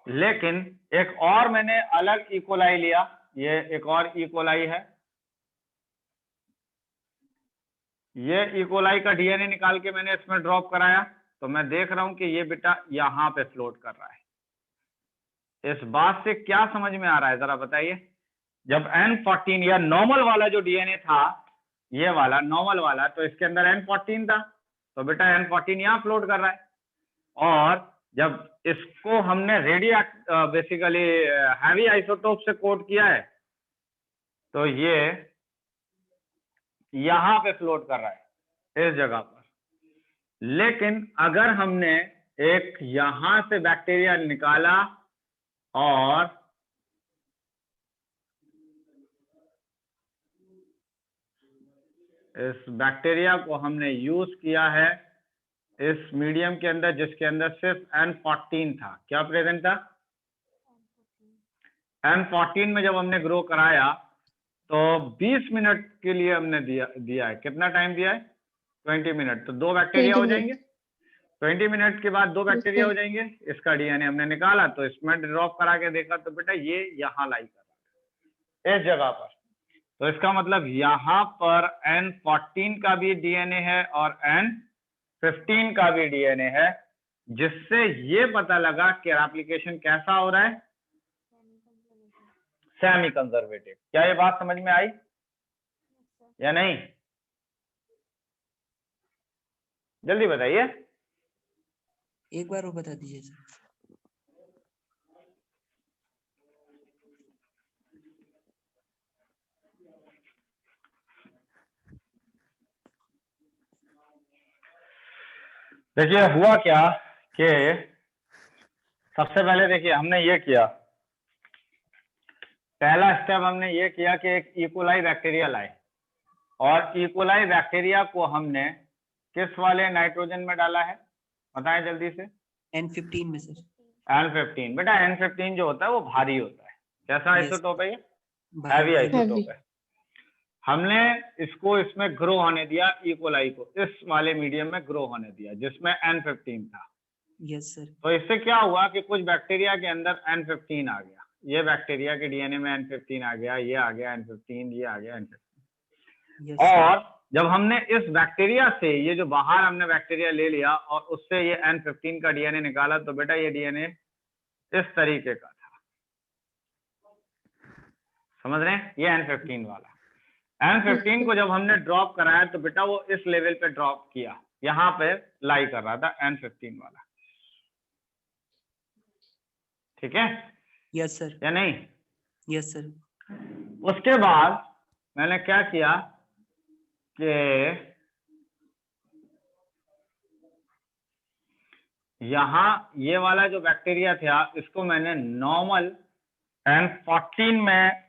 लेकिन एक और मैंने अलग इकोलाई लिया, ये एक और इकोलाई है, ये इकोलाई का डीएनए निकाल के मैंने इसमें ड्रॉप कराया, तो मैं देख रहा हूं कि ये बेटा यहाँ पे फ्लोट कर रहा है। इस बात से क्या समझ में आ रहा है जरा बताइए? जब N14 या नॉर्मल वाला जो डीएनए था, ये वाला नॉर्मल वाला, तो इसके अंदर N14 था, तो बेटा N14 यहाँ फ्लोट कर रहा है। और जब इसको हमने बेसिकली हैवी आइसोटोप से कोट किया है, तो ये यहाँ पे फ्लोट कर रहा है इस जगह पर। लेकिन अगर हमने एक यहां से बैक्टीरिया निकाला और इस बैक्टीरिया को हमने यूज किया है इस मीडियम के अंदर, जिसके अंदर सिर्फ N14 था, क्या प्रेजेंट था? N14 में जब हमने ग्रो कराया तो 20 मिनट के लिए हमने दिया है। कितना टाइम दिया है? 20 मिनट। तो 2 बैक्टीरिया हो जाएंगे। 20 मिनट के बाद 2 बैक्टीरिया हो जाएंगे। इसका डीएनए हमने निकाला तो इसमें ड्रॉप करा के देखा तो बेटा ये यहाँ लाई कर रहा है इस जगह पर। तो इसका मतलब यहाँ पर N14 का भी डीएनए है और N15 का भी डीएनए है, जिससे ये पता लगा कि रेप्लिकेशन कैसा हो रहा है, सेमी कंजर्वेटिव। क्या ये बात समझ में आई या नहीं? जल्दी बताइए। एक बार वो बता दीजिए सर। देखिए हुआ क्या कि सबसे पहले देखिए हमने ये किया, पहला स्टेप हमने ये किया कि एक इकोलाई बैक्टीरिया लाए और इकोलाई बैक्टीरिया को हमने किस वाले नाइट्रोजन में डाला है, बताएं जल्दी से। N15 में सर। N15। बेटा N15 जो होता है वो भारी होता है। कैसा Yes. आइसोटोप है ये? भारी हैवी है। आइसोटोप है। हमने इसको इसमें ग्रो होने दिया, इकोलाई को इस वाले मीडियम में ग्रो होने दिया जिसमें N15 था। Yes sir. तो इससे क्या हुआ कि कुछ बैक्टीरिया के अंदर N15 आ गया, ये बैक्टीरिया के डीएनए में N15 आ गया, ये आ गया N15, ये आ गया N15। यस और जब हमने इस बैक्टीरिया से, ये जो बाहर हमने बैक्टीरिया ले लिया और उससे ये N15 का डीएनए निकाला, तो बेटा ये डीएनए इस तरीके का था, समझ रहे हैं? ये N15 वाला। N15 को जब हमने ड्रॉप कराया तो बेटा वो इस लेवल पे ड्रॉप किया, यहाँ पे लाई कर रहा था N15 वाला, ठीक है? Yes sir. या नहीं? Yes sir. उसके बाद मैंने क्या किया कि यहाँ ये वाला जो बैक्टीरिया था इसको मैंने नॉर्मल N14 में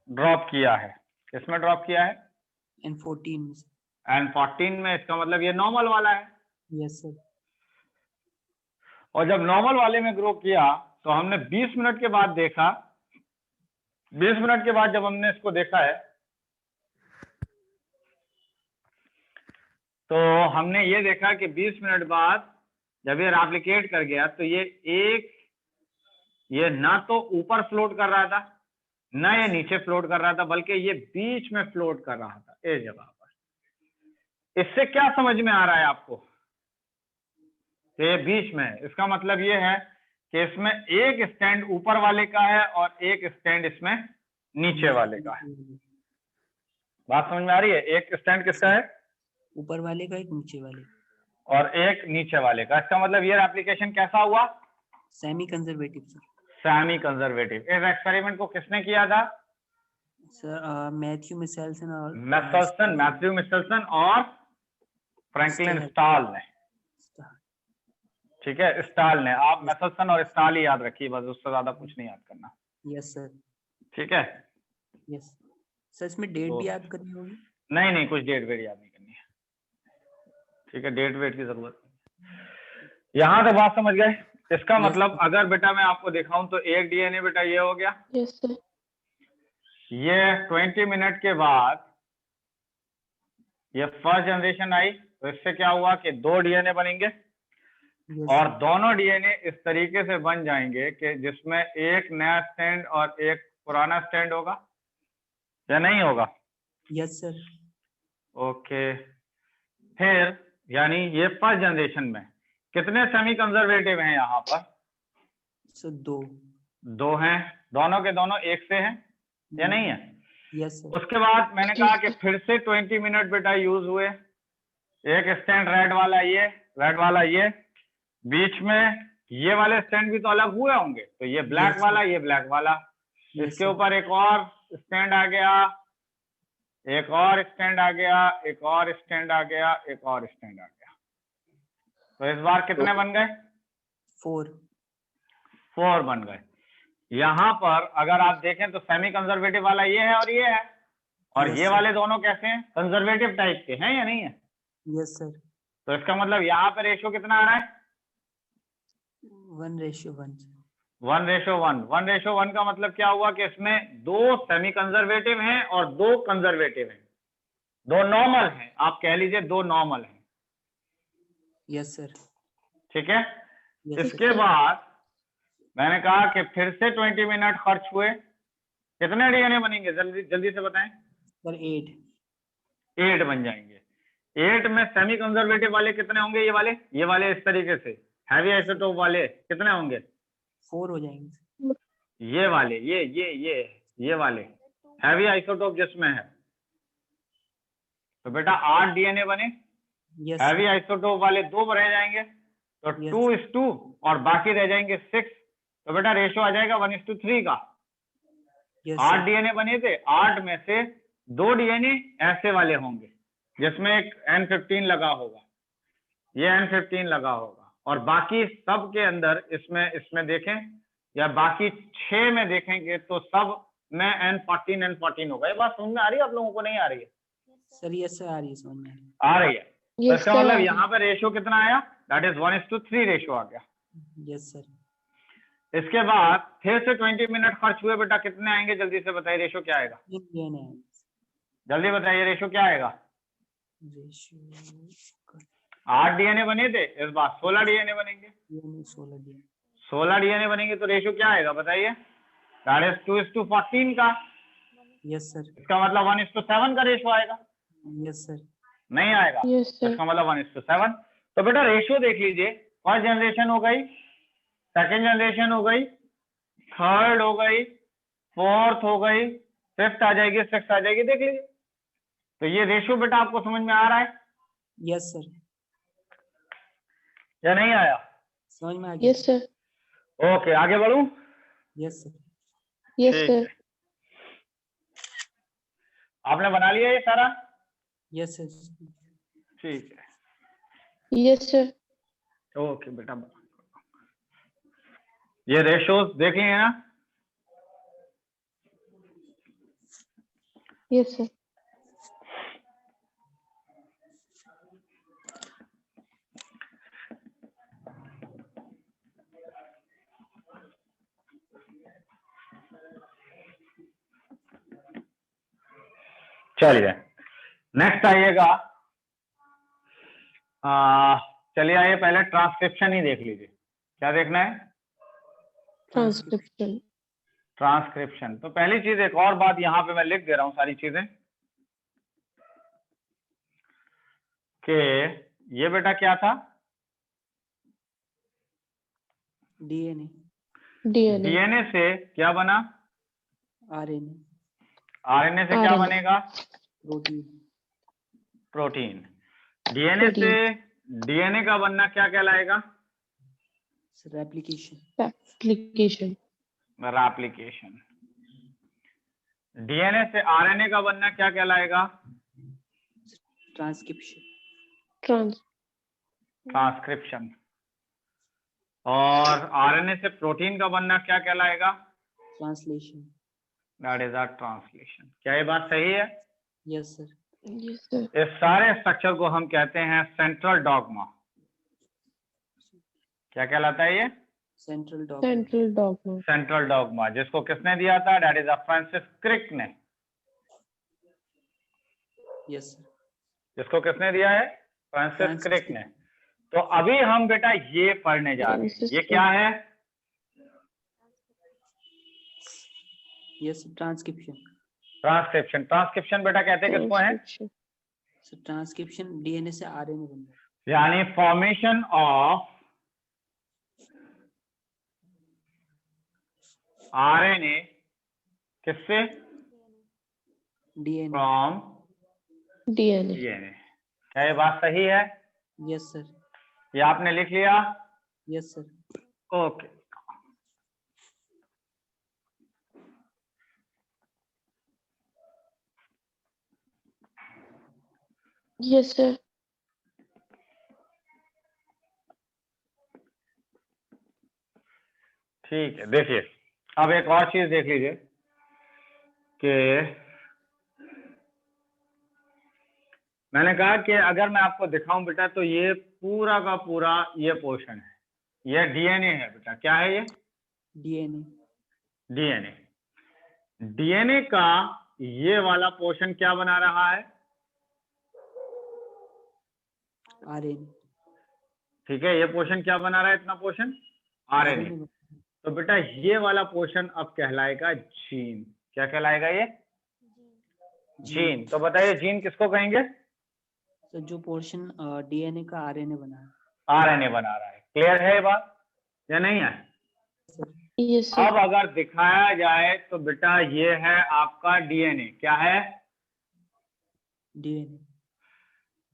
ड्रॉप किया है। किसमें ड्रॉप किया है? N14 में सर। N14 में। इसका मतलब ये नॉर्मल वाला है। Yes sir. और जब नॉर्मल वाले में ग्रो किया तो हमने 20 मिनट के बाद देखा, 20 मिनट के बाद जब हमने इसको देखा है तो हमने ये देखा कि 20 मिनट बाद जब ये रेप्लिकेट कर गया तो ये ना तो ऊपर फ्लोट कर रहा था ना ये नीचे फ्लोट कर रहा था, बल्कि ये बीच में फ्लोट कर रहा था इस जगह पर। इससे क्या समझ में आ रहा है आपको? तो ये बीच में है। इसका मतलब ये है कि इसमें एक स्टैंड ऊपर वाले का है और एक स्टैंड इसमें नीचे वाले का है। बात समझ में आ रही है? एक स्टैंड किसका है? ऊपर वाले का, एक नीचे वाले, और एक नीचे वाले का। इसका मतलब ये एप्लीकेशन कैसा हुआ? Semi conservative sir. Semi conservative. इस एक्सपेरिमेंट को किसने किया था? सर मैथ्यू मिशेल्सन और मैथ्यू मिशेल्सन और फ्रैंकलिन स्टाल ने, ठीक है, स्टाल ने। आप मिशेल्सन और स्टाल ही याद रखिए बस, उससे ज्यादा कुछ नहीं याद करना। Yes sir. ठीक है? Yes sir. इसमें डेट भी याद करनी होगी? नहीं, कुछ डेट वेट याद नहीं करनी है, ठीक है, डेट वेट की जरूरत नहीं। यहाँ तो बात समझ गए? इसका मतलब अगर बेटा मैं आपको दिखाऊं तो एक डीएनए बेटा ये हो गया। Yes sir. ये 20 मिनट के बाद ये फर्स्ट जनरेशन आई, तो इससे क्या हुआ कि 2 डीएनए बनेंगे और दोनों डीएनए इस तरीके से बन जाएंगे कि जिसमें एक नया स्टैंड और एक पुराना स्टैंड होगा, या नहीं होगा? Yes sir. ओके। फिर यानी ये फर्स्ट जनरेशन में कितने सेमी कंजर्वेटिव हैं यहाँ पर? सर 2 हैं। दोनों के दोनों एक से हैं या नहीं है? Yes sir. उसके बाद मैंने कहा कि फिर से 20 मिनट बेटा यूज हुए। एक स्टैंड रेड वाला ये, बीच में ये वाले स्टैंड भी तो अलग हुए होंगे, तो ये ब्लैक वाला, ये ब्लैक वाला, इसके ऊपर एक और स्टैंड आ गया, एक और स्टैंड आ गया, एक और स्टैंड आ गया, एक और स्टैंड आ गया। तो इस बार कितने बन गए? 4 बन गए। यहाँ पर अगर आप देखें तो सेमी कंजर्वेटिव वाला ये है और ये है, और ये वाले दोनों कैसे हैं? कंजर्वेटिव टाइप के हैं या नहीं है? Yes sir. तो इसका मतलब यहाँ पे रेशियो कितना आ रहा है? 1:1। 1:1। 1:1 का मतलब क्या हुआ कि इसमें 2 सेमी कंजर्वेटिव हैं और 2 कंजर्वेटिव हैं, 2 नॉर्मल हैं, आप कह लीजिए 2 नॉर्मल हैं। Yes sir. ठीक है। इसके बाद मैंने कहा कि फिर से 20 मिनट खर्च हुए, कितने डीएनए बनेंगे? जल्दी से बताएं। सर 8। 8 बन जाएंगे। 8 में सेमी कंजर्वेटिव वाले कितने होंगे? ये वाले इस तरीके से। हैवी आइसोटोप वाले कितने होंगे? 4 हो जाएंगे। ये वाले, ये वाले हैवी आइसोटोप जिसमें है। तो बेटा 8 डीएनए बने, यस हैवी आइसोटोप वाले 2 रह जाएंगे, तो Yes. 2:2 और बाकी रह जाएंगे 6। तो बेटा रेशो आ जाएगा 1:3 का। यस 8 डीएनए बने थे, 8 में से 2 डीएनए ऐसे वाले होंगे जिसमें एक N15 लगा होगा, ये N15 लगा होगा, और बाकी सब के अंदर इसमें देखें या बाकी 6 में देखेंगे तो सब में N14 होगा। ये बात समझ में आ रही है आप लोगों को? नहीं आ रही है? सर यस सर आ रही है समझ में। आ रही है। तो यस इसका सर मतलब यहाँ पर रेशो कितना आया? दैट इज 1:3 रेशो आ गया। Yes sir. इसके बाद फिर से 20 मिनट खर्च हुए, बेटा कितने आएंगे? जल्दी से बताइए रेशो क्या आएगा? डीएनए जल्दी बताइए रेशो क्या आएगा? रेशियो 8 डीएनए बने थे, इस बार 16 डीएनए बनेंगे। 16 डीएनए बनेंगे तो रेशो क्या आएगा बताइए? दैट इज 2:14 का। Yes sir. इसका मतलब 1:7 का रेशो आएगा। Yes sir. नहीं आएगा? यस सर इसका मतलब 1:7। तो बेटा रेशियो देख लीजिए, फर्स्ट जनरेशन हो गई, सेकेंड जनरेशन हो गई, थर्ड हो गई, फोर्थ हो गई, फिफ्थ आ जाएगी, सिक्स्थ आ जाएगी। देख लीजिए, तो ये रेशियो बेटा आपको समझ में आ रहा है यस सर। या नहीं आया? समझ में आ गया। यस सर ओके, आगे बढ़ूं? Yes sir. यस ठीक सर है। आपने बना लिया ये सारा? Yes sir. ठीक है, यस सर ओके बेटा। ये रेशियोज देख लिए ना? यस सर चलिए नेक्स्ट आइएगा। चलिए आइए, पहले ट्रांसक्रिप्शन ही देख लीजिए। क्या देखना है? Transcription transcription. तो पहली चीज, एक और बात यहाँ पे मैं लिख दे रहा हूँ सारी चीजें, कि ये बेटा क्या था? डीएनए। डीएनए डीएनए से क्या बना? आरएनए। आरएनए से क्या RNA बनेगा? प्रोटीन। प्रोटीन। डीएनए से डीएनए का बनना क्या कहलाएगा? Sir replication. Application replication. DNA से आरएनए का बनना क्या कहलाएगा? ट्रांसक्रिप्शन। Trans transcription. और आरएनए से प्रोटीन का बनना क्या कहलाएगा? Translation. That is a translation. क्या ये बात सही है? Yes sir. यस सर इस सारे स्ट्रक्चर को हम कहते हैं सेंट्रल डॉगमा। क्या कहलाता है ये? Central dogma. Central dogma central dogma, जिसको किसने दिया था? That is a Francis Crick ने। Yes sir. जिसको किसने दिया है? फ्रांसिस क्रिक ने। तो अभी हम बेटा ये पढ़ने जा रहे हैं। ये क्या है? Yes transcription. ट्रांसक्रिप्शन। ट्रांसक्रिप्शन बेटा कहते हैं किसको है? सर ट्रांसक्रिप्शन डीएनए से आरएनए बनता है। यानी फॉर्मेशन ऑफ आरएनए किससे? डीएनए। From DNA DNA. क्या ये बात सही है? Yes sir. ये आपने लिख लिया? Yes sir. Okay. Yes sir ठीक है, देखिए अब एक और चीज देख लीजिए कि मैंने कहा कि अगर मैं आपको दिखाऊं बेटा, तो ये पूरा का पूरा ये पोर्शन है, ये डीएनए है बेटा। क्या है ये? डीएनए। डीएनए। डीएनए का ये वाला पोर्शन क्या बना रहा है? आरएनए। ठीक है, ये पोर्शन क्या बना रहा है? इतना पोर्शन आरएनए। तो बेटा ये वाला पोर्शन अब कहलाएगा जीन। क्या कहलाएगा ये? जीन। तो बताइए जीन किसको कहेंगे? सर जो पोर्शन डीएनए का आरएनए बना है। आरएनए बना रहा है। क्लियर है ये बात या नहीं है? Yes, sir. अब अगर दिखाया जाए तो बेटा ये है आपका डीएनए। क्या है? डीएनए।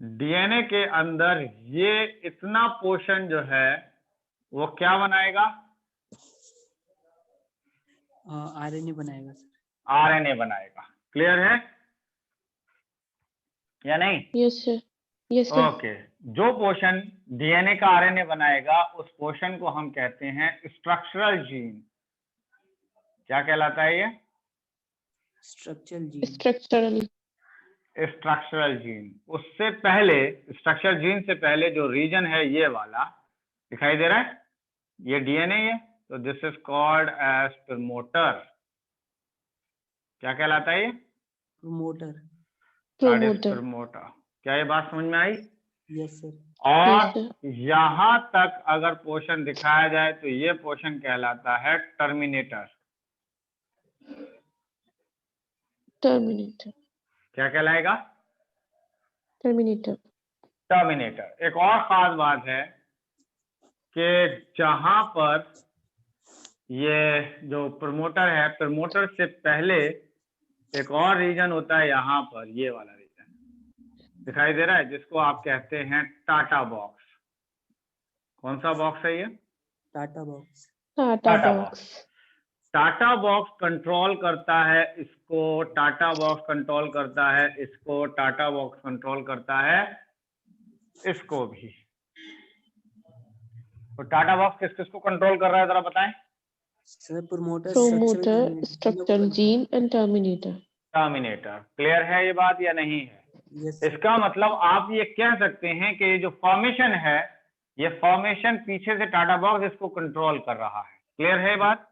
डीएनए के अंदर ये इतना पोर्शन जो है वो क्या बनाएगा? आरएनए बनाएगा सर। आरएनए बनाएगा। क्लियर है या नहीं? Yes, sir. Yes, sir. Okay. जो पोर्शन डीएनए का आरएनए बनाएगा उस पोर्शन को हम कहते हैं स्ट्रक्चरल जीन। क्या कहलाता है ये? Structural gene. Structural. Structural gene. उससे पहले, स्ट्रक्चरल जीन से पहले जो रीजन है ये वाला दिखाई दे रहा है, ये डीएनए है। तो this is called as promoter. क्या कहलाता है ये? प्रोमोटर। Promoter. प्रमोटर। क्या ये बात समझ में आई? Yes sir. और Yes, sir. यहां तक अगर पोर्शन दिखाया जाए तो ये पोर्शन कहलाता है टर्मिनेटर। Terminator. क्या कहलाएगा? Terminator. टर्मिनेटर। एक और खास बात है कि जहां पर ये जो प्रमोटर है, प्रमोटर से पहले एक और रीजन होता है यहाँ पर, ये वाला रीजन दिखाई दे रहा है, जिसको आप कहते हैं टाटा बॉक्स। कौन सा बॉक्स है ये? TATA box. Tata Tata box. TATA box control करता है इसको, टाटा बॉक्स कंट्रोल करता है इसको, टाटा बॉक्स कंट्रोल करता है इसको भी। तो टाटा बॉक्स किस किस को कंट्रोल कर रहा है जरा बताएं? Sir promoter, Promoter, structural gene and terminator. Terminator. Clear है ये बात या नहीं है? यस। इसका मतलब आप ये कह सकते हैं कि ये जो फॉर्मेशन है, ये फॉर्मेशन पीछे से टाटा बॉक्स इसको कंट्रोल कर रहा है। क्लियर है ये बात?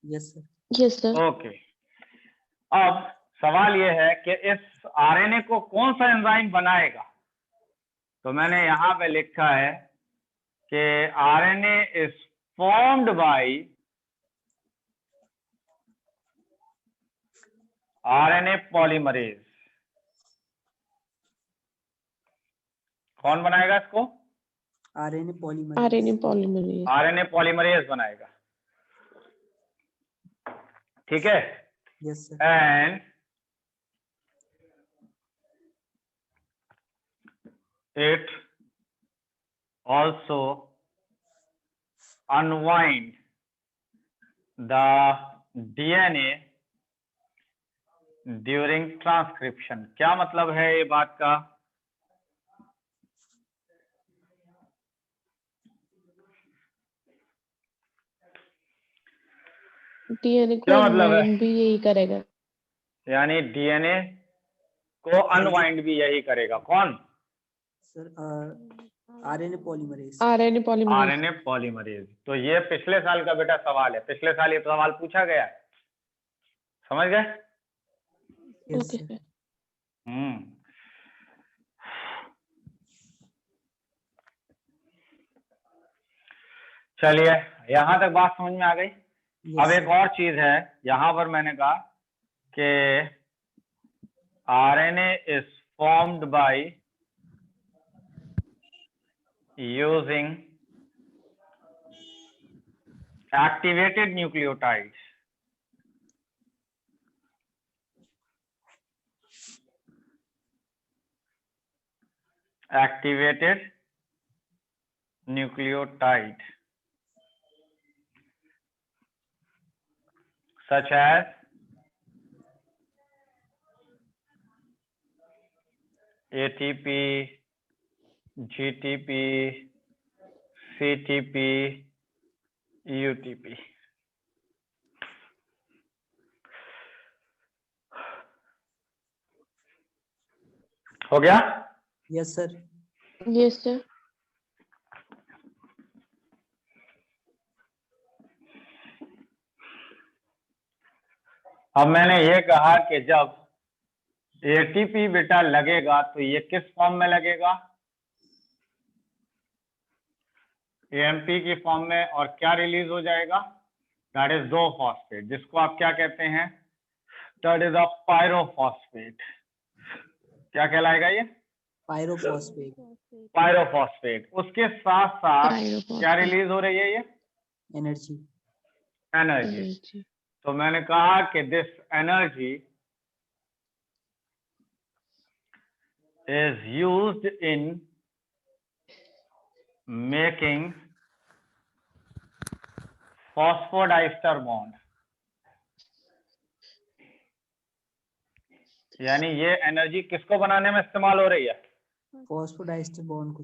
Yes sir. Yes, sir. Okay. अब सवाल ये है कि इस आरएनए को कौन सा एंजाइम बनाएगा? तो मैंने यहाँ पे लिखा है कि RNA is formed by RNA polymerase. कौन बनाएगा इसको? RNA polymerase. RNA polymerase. RNA polymerase बनाएगा। ठीक है। Yes sir. And it also unwind the DNA during transcription। क्या मतलब है ये बात का? DNA को क्या मतलब है? unwind भी यही करेगा. यानी डीएनए को अनवाइंड भी यही करेगा। कौन? Sir RNA polymerase. RNA polymerase. RNA polymerase. तो ये पिछले साल का बेटा सवाल है, पिछले साल ये सवाल पूछा गया है। समझ गए? Yes Okay, sir. हम्म। चलिए, यहां तक बात समझ में आ गई। अब एक और चीज है, यहां पर मैंने कहा कि RNA is formed by using activated nucleotides. activated nucleotide such as ATP, GTP, CTP, UTP। हो गया? Yes sir. Yes, sir. अब मैंने ये कहा कि जब एटीपी बेटा लगेगा तो ये किस फॉर्म में लगेगा? एएमपी की फॉर्म में। और क्या रिलीज हो जाएगा? दैट इज 2 फॉस्फेट, जिसको आप क्या कहते हैं? That is a pyrophosphate. क्या कहलाएगा ये? पायरोफॉस्फेट। पायरोफॉस्फेट। उसके साथ साथ क्या Pyrophosphate रिलीज हो रही है ये? एनर्जी। एनर्जी। energy. तो मैंने कहा कि this energy is used in making phosphodiester bond, यानी ये एनर्जी किसको बनाने में इस्तेमाल हो रही है? फॉस्फोडाइस्टर बॉन्ड को।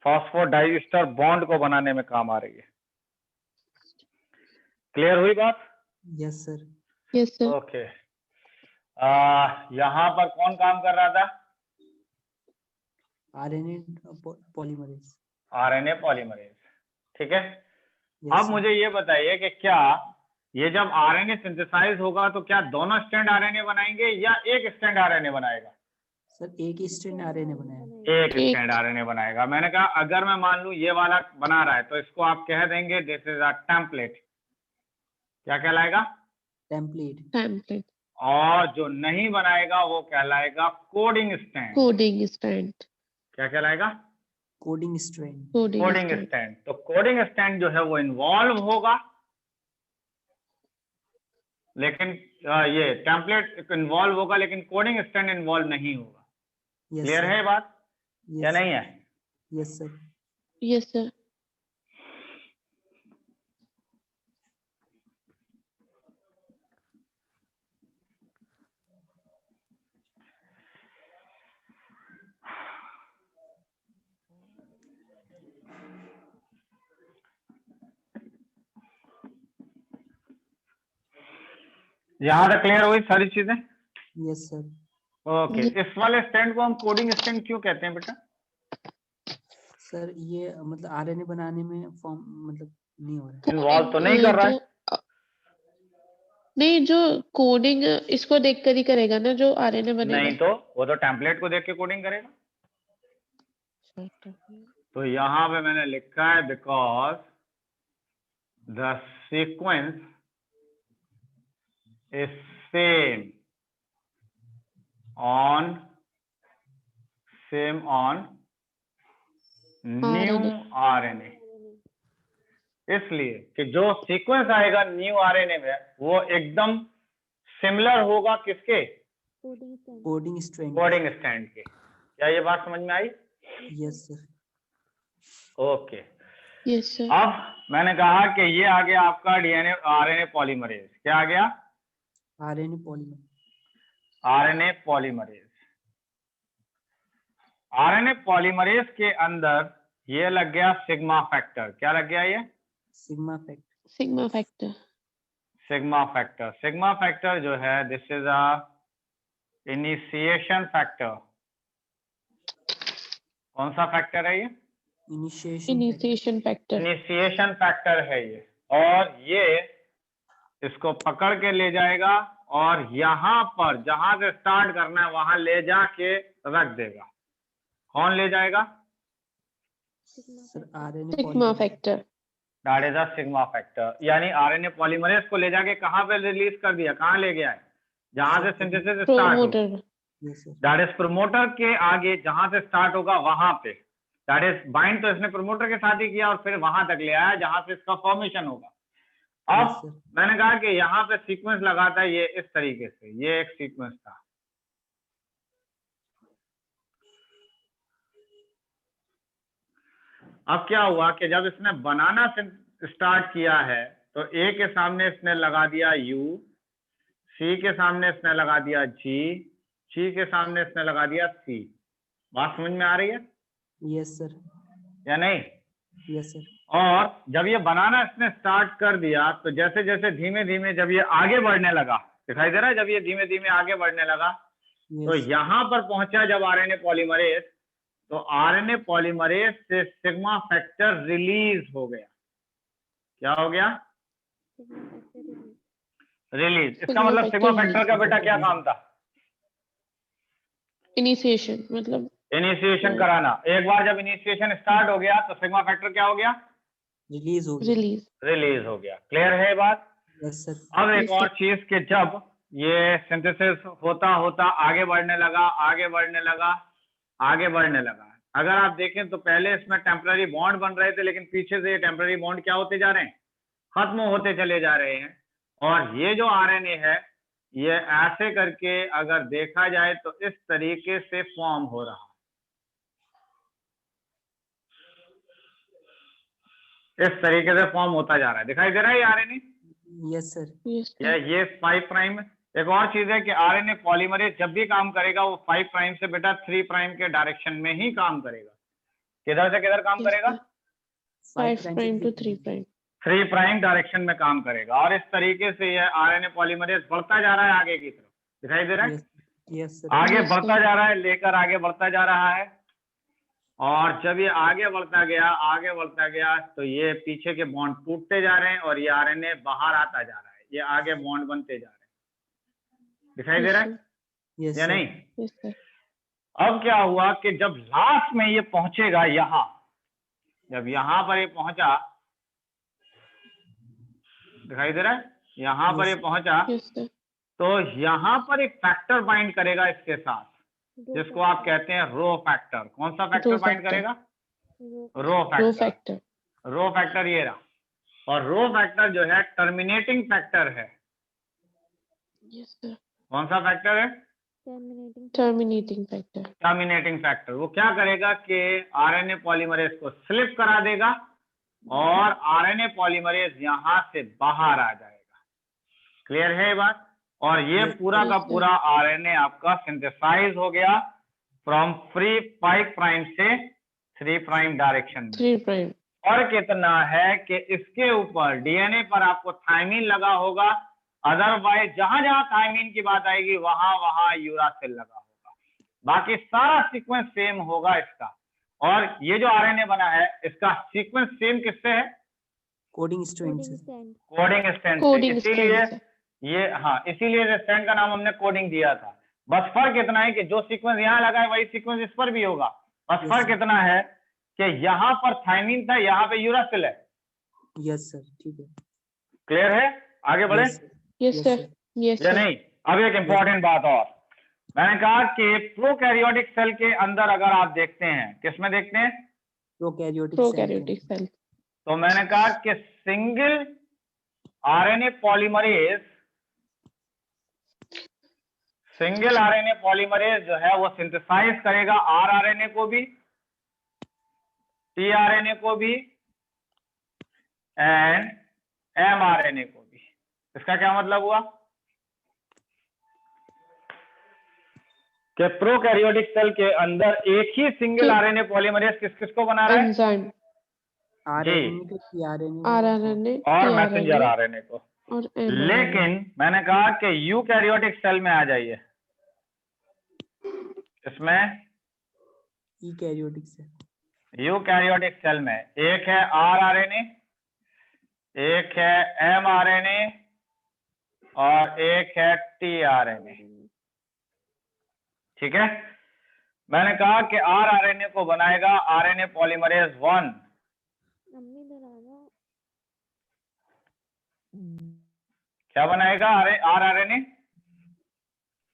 फॉस्फोडाइस्टर बॉन्ड को बनाने में काम आ रही है। क्लियर हुई बात? Yes sir. Yes, sir. Okay. यहाँ पर कौन काम कर रहा था? RNA polymerase. RNA polymerase. ठीक है। Yes, अब sir. मुझे ये बताइए कि क्या ये जब आरएनए सिंथेसाइज होगा तो क्या दोनों स्ट्रैंड आरएनए बनाएंगे या एक स्ट्रैंड आरएनए बनाएगा? सर एक ही स्ट्रैंड आरएनए बनाया। एक स्ट्रैंड आरएनए बनाएगा। मैंने कहा अगर मैं मान लूं ये वाला बना रहा है तो इसको आप कह देंगे दिस इज अ टेम्पलेट। क्या कहलाएगा? टेम्पलेट। Template. और जो नहीं बनाएगा वो कहलाएगा कोडिंग स्टैंड। Coding strand. क्या कहलाएगा? Coding strand. Coding coding strand. Stand. तो कोडिंग स्टैंड जो है वो इन्वॉल्व होगा, लेकिन ये टेम्पलेट इन्वॉल्व होगा लेकिन कोडिंग स्टैंड इन्वॉल्व नहीं होगा। क्लियर है ये बात या नहीं है? Yes sir. Yes, sir. यहाँ तक क्लियर हुई सारी चीजें? Yes sir. ओके। इस वाले स्टैंड को हम कोडिंग स्टैंड क्यों कहते हैं बेटा? सर ये मतलब आरएनए बनाने में फॉर्म मतलब नहीं हो रहा है। इन्वॉल्व तो नहीं कर रहा है? नहीं, जो कोडिंग इसको देखकर ही करेगा ना, जो आरएनए बनेगा। नहीं तो वो तो टेम्पलेट को देख के कोडिंग करेगा। तो यहाँ पे मैंने लिखा है because the sequence is same on new RNA. इसलिए कि जो सीक्वेंस आएगा न्यू आरएनए में वो एकदम सिमिलर होगा किसके? Coding strand. कोडिंग स्टैंड के। क्या ये बात समझ में आई? Yes sir. Okay. Yes, sir. अब मैंने कहा कि ये आ गया आपका डीएनए आरएनए पॉलीमरेज। क्या आ गया? RNA polymer. RNA polymerase. RNA polymerase के अंदर ये लग गया सिग्मा फैक्टर। क्या लग गया ये? Sigma factor. Sigma factor. Sigma factor. Sigma factor जो है this is a initiation factor. कौन सा फैक्टर है ये? Initiation factor. इनिशिएशन फैक्टर है ये। और ये इसको पकड़ के ले जाएगा और यहाँ पर जहां से स्टार्ट करना है वहां ले जाके रख देगा। कौन ले जाएगा? Sir RNA Sigma factor. That is a sigma factor. यानी आरएनए पॉलीमरेज को ले जाके कहां पे रिलीज कर दिया? कहां ले गया है? जहां से सिंथेसिस स्टार्ट होगा। Promoter. Yes sir. That is promoter के आगे जहां से स्टार्ट होगा वहां पे। दैट इज बाइंड तो इसने प्रमोटर के साथ ही किया और फिर वहां तक ले आया जहां से इसका फॉर्मेशन होगा। अब Yes, sir. मैंने कहा कि यहाँ पे सीक्वेंस लगाता है ये इस तरीके से। ये एक सीक्वेंस था। अब क्या हुआ कि जब इसने बनाना स्टार्ट किया है तो ए के सामने इसने लगा दिया यू, सी के सामने इसने लगा दिया जी के सामने इसने लगा दिया सी। बात समझ में आ रही है यस सर। या नहीं? Yes sir. और जब ये बनाना इसने स्टार्ट कर दिया तो जैसे जैसे धीमे धीमे जब ये आगे बढ़ने लगा, दिखाई दे रहा है, जब ये धीमे धीमे आगे बढ़ने लगा तो यहां पर पहुंचा जब आरएनए पॉलीमरेज, तो आरएनए पॉलीमरेज से सिग्मा फैक्टर रिलीज हो गया। क्या हो गया? रिलीज। इसका मतलब सिग्मा फैक्टर का बेटा क्या काम था? Initiation मतलब इनिशिएशन कराना। एक बार जब इनिशिएशन स्टार्ट हो गया तो सिग्मा फैक्टर क्या हो गया? रिलीज हो गया। release. रिलीज हो गया। क्लियर है ये बात? Yes sir. अब एक और चीज कि जब ये सिंथेसिस होता होता आगे बढ़ने लगा, आगे बढ़ने लगा, आगे बढ़ने लगा। अगर आप देखें तो पहले इसमें टेम्पररी बॉन्ड बन रहे थे, लेकिन पीछे से ये टेम्पररी बॉन्ड क्या होते जा रहे हैं, खत्म होते चले जा रहे हैं। और ये जो आरएनए है ये ऐसे करके अगर देखा जाए तो इस तरीके से फॉर्म हो रहा है, इस तरीके से फॉर्म होता जा रहा है। दिखाई दे रहा है ये RNA? Yes sir. Yes, sir. ये 5 प्राइम। एक और चीज है कि आरएनए पॉलीमरेज जब भी काम करेगा वो 5 प्राइम से बेटा 3 प्राइम के डायरेक्शन में ही काम करेगा। किधर से किधर काम Yes, करेगा? sir. 5 prime to 3 prime. 3 prime direction में काम करेगा। और इस तरीके से ये आरएनए पॉलीमरेज बढ़ता जा रहा है आगे की तरफ। दिखाई दे रहा है? Yes sir. आगे Yes, बढ़ता sir. जा रहा है, लेकर आगे बढ़ता जा रहा है। और जब ये आगे बढ़ता गया, आगे बढ़ता गया, तो ये पीछे के बॉन्ड टूटते जा रहे हैं और ये आरएनए बाहर आता जा रहा है, ये आगे बॉन्ड बनते जा रहे हैं। दिखाई दे Yes, रहा है sir. यस या सर। नहीं? Yes, sir. अब क्या हुआ कि जब लास्ट में ये पहुंचेगा यहाँ, जब यहाँ पर ये पहुंचा, दिखाई दे रहा है, यहाँ पर ये पहुंचा, Yes, sir. तो यहाँ पर एक फैक्टर बाइंड करेगा इसके साथ, जिसको आप कहते हैं रो फैक्टर। कौन सा फैक्टर रो बाइंड फैक्टर। करेगा? रो Row factor. factor. Rho factor ये रहा। और रो फैक्टर जो है टर्मिनेटिंग फैक्टर है। Yes, sir. कौन सा फैक्टर है? Terminating factor. Terminating factor. वो क्या करेगा कि आरएनए पॉलीमरेज को स्लिप करा देगा और आरएनए पॉलीमरेज यहाँ से बाहर आ जाएगा। क्लियर है ये बात? और ये Yes, पूरा का yes, sir. पूरा आरएनए आपका सिंथेसाइज हो गया फ्रॉम 5 प्राइम से 3 प्राइम डायरेक्शन में। 3 prime. फर्क इतना है कि इसके ऊपर डीएनए पर आपको थायमीन लगा होगा, अदरवाइज जहां जहां थायमीन की बात आएगी वहां वहां यूरासिल लगा होगा। बाकी सारा सीक्वेंस सेम होगा इसका। और ये जो आरएनए बना है इसका सीक्वेंस सेम किससे है? कोडिंग स्ट्रैंड से। कोडिंग स्ट्रैंड से। Coding इसीलिए strand. ये, हाँ, इसीलिए स्ट्रैंड का नाम हमने कोडिंग दिया था। बस फर्क इतना है कि जो सीक्वेंस यहाँ लगा है वही सीक्वेंस इस पर भी होगा। बस Yes, फर्क sir. इतना है कि यहाँ पर थायमीन था, यहाँ पे यूरासिल है। Yes sir. ठीक है। क्लियर है? आगे बढ़े Yes, sir. Yes, Yes, sir. sir. Yes, या sir. नहीं? अब एक इम्पोर्टेंट बात और, मैंने कहा कि प्रोकैरियोटिक सेल के अंदर अगर आप देखते हैं, किसमें देखते हैं? Prokaryotic cell. Prokaryotic cell. तो मैंने कहा कि single RNA polymerase, single RNA polymerase जो है वो सिंथेसाइज करेगा आरआरएनए को भी, टीआरएनए को भी एंड एमआरएनए को भी। इसका क्या मतलब हुआ कि प्रोकैरियोटिक सेल के अंदर एक ही सिंगल आरएनए पॉलीमरेज किस किस को बना रहा है? Enzyme. आरएनए को, टीआरएनए RNA. और मैसेंजर tRNA आरएनए को। और mRNA. लेकिन मैंने कहा कि यूकैरियोटिक सेल में आ जाइए, इसमें यूकैरियोटिक सेल। यूकैरियोटिक सेल में एक है आरआरएनए, एक है एमआरएनए और एक है टीआरएनए। ठीक है? मैंने कहा कि आरआरएनए को बनाएगा आरएनए पॉलीमरेज 1। क्या बनाएगा आरआरएनए?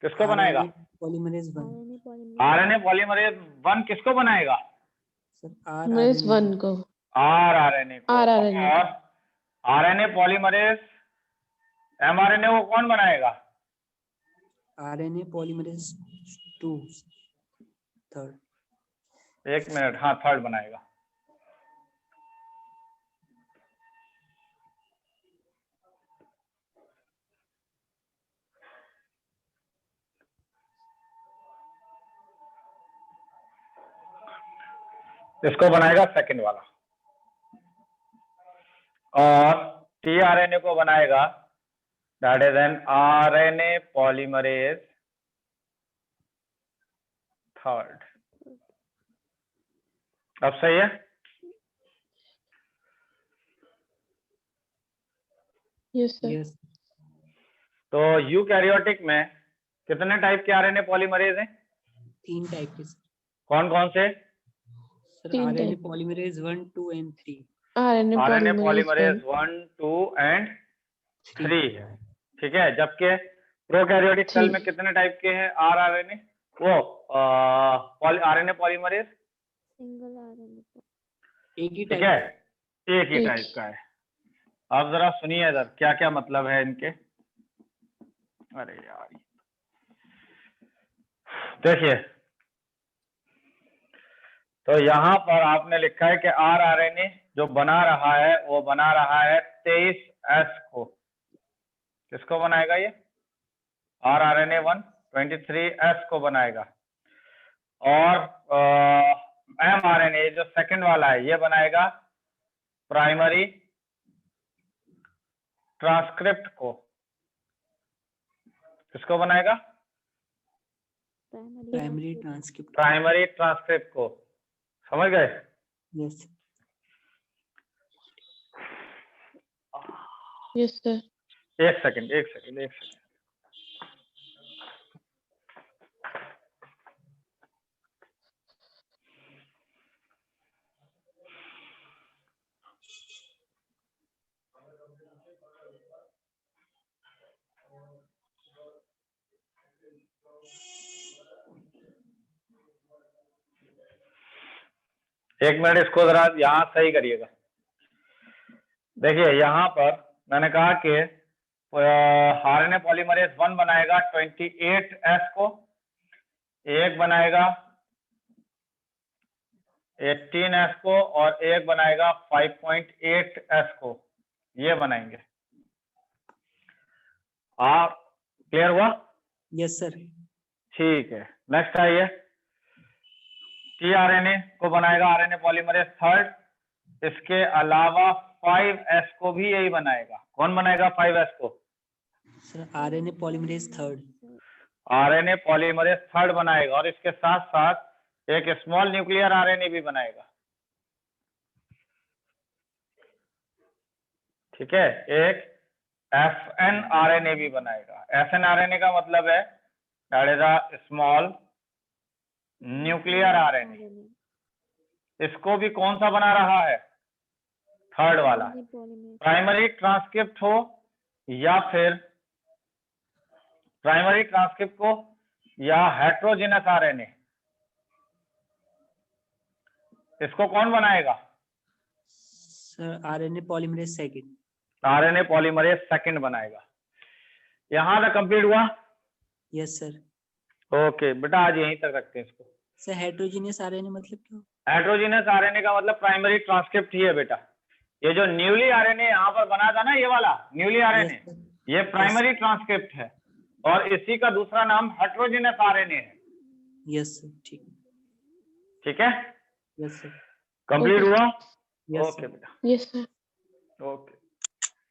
किसको बनाएगा? पॉलीमरेज 1। आरएनए पॉलीमरेज 1 किसको बनाएगा? सर Means 1 को. आरआरएनए को। RRNA. और आरएनए पॉलीमरेज एमआरएनए को कौन बनाएगा? RNA polymerase 2 third. एक मिनट, हाँ, थर्ड बनाएगा। इसको बनाएगा सेकंड वाला। और टीआरएनए को बनाएगा that is an RNA polymerase third. अब सही है? Yes, sir. यस। तो यूकैरियोटिक में कितने टाइप के आरएनए पॉलीमरेज हैं? 3 टाइप के। कौन कौन से? Sir 3 RNA type. Polymerase 1, 2 and 3। RNA RNA polymerase polymerase 1. 1, 2 and 3 है। ठीक है? जबकि प्रोकैरियोटिक सेल ठीक। में कितने टाइप के हैं आरएनए? वो आरएनए पॉलीमरेज, सिंगल आरएनए पर। एक ही ठीक टाइप है, एक ही एक। टाइप का है। आप जरा सुनिए इधर क्या क्या मतलब है इनके। अरे यार देखिए, तो यहाँ पर आपने लिखा है कि आरएनए जो बना रहा है वो बना रहा है 23S को। किसको बनाएगा ये? आरएनए 1 23S को बनाएगा। और mRNA जो सेकंड वाला है ये बनाएगा प्राइमरी ट्रांसक्रिप्ट को। किसको बनाएगा? Primary transcript. प्राइमरी ट्रांसक्रिप्ट को। समझ गए? Yes yes sir. एक सेकंड। एक मिनट इसको जरा यहाँ सही करिएगा। देखिए यहाँ पर मैंने कहा कि आरएनए पॉलीमरेज 1 बनाएगा 28S को, एक बनाएगा 18S को और एक बनाएगा 5.8S को। ये बनाएंगे। आप क्लियर हुआ? Yes sir. ठीक है, नेक्स्ट आइए। टीआरएनए को बनाएगा आरएनए पॉलीमरेज 3। इसके अलावा 5S को भी यही बनाएगा। कौन बनाएगा 5S को? Sir RNA polymerase 3। RNA polymerase 3 बनाएगा और इसके साथ साथ एक स्मॉल न्यूक्लियर आरएनए भी बनाएगा। ठीक है, एक FN आरएनए भी बनाएगा। FN आरएनए का मतलब है that is a small nuclear RNA. इसको भी कौन सा बना रहा है? 3rd वाला। प्राइमरी ट्रांसक्रिप्ट हो या फिर प्राइमरी ट्रांसक्रिप्ट को या हेट्रोजेनस आरएनए, इसको कौन बनाएगा? Sir RNA polymerase 2। RNA polymerase 2 बनाएगा। यहां तक कंप्लीट हुआ? Yes sir. ओके बेटा, आज यहीं तक रखते हैं इसको। सर हेट्रोजीनियस आरएनए मतलब क्या? हेट्रोजेनस आरएनए का मतलब प्राइमरी ट्रांसक्रिप्ट ही है बेटा। ये जो न्यूली आरएनए यहाँ पर बना था ना, ये वाला न्यूली आरएनए, ये प्राइमरी ट्रांसक्रिप्ट है और इसी का दूसरा नाम हेट्रोजेनस आरएनए है। Yes sir. ठीक है, यस सर। Complete Okay. हुआ? यस ओके बेटा, यस सर। ओके।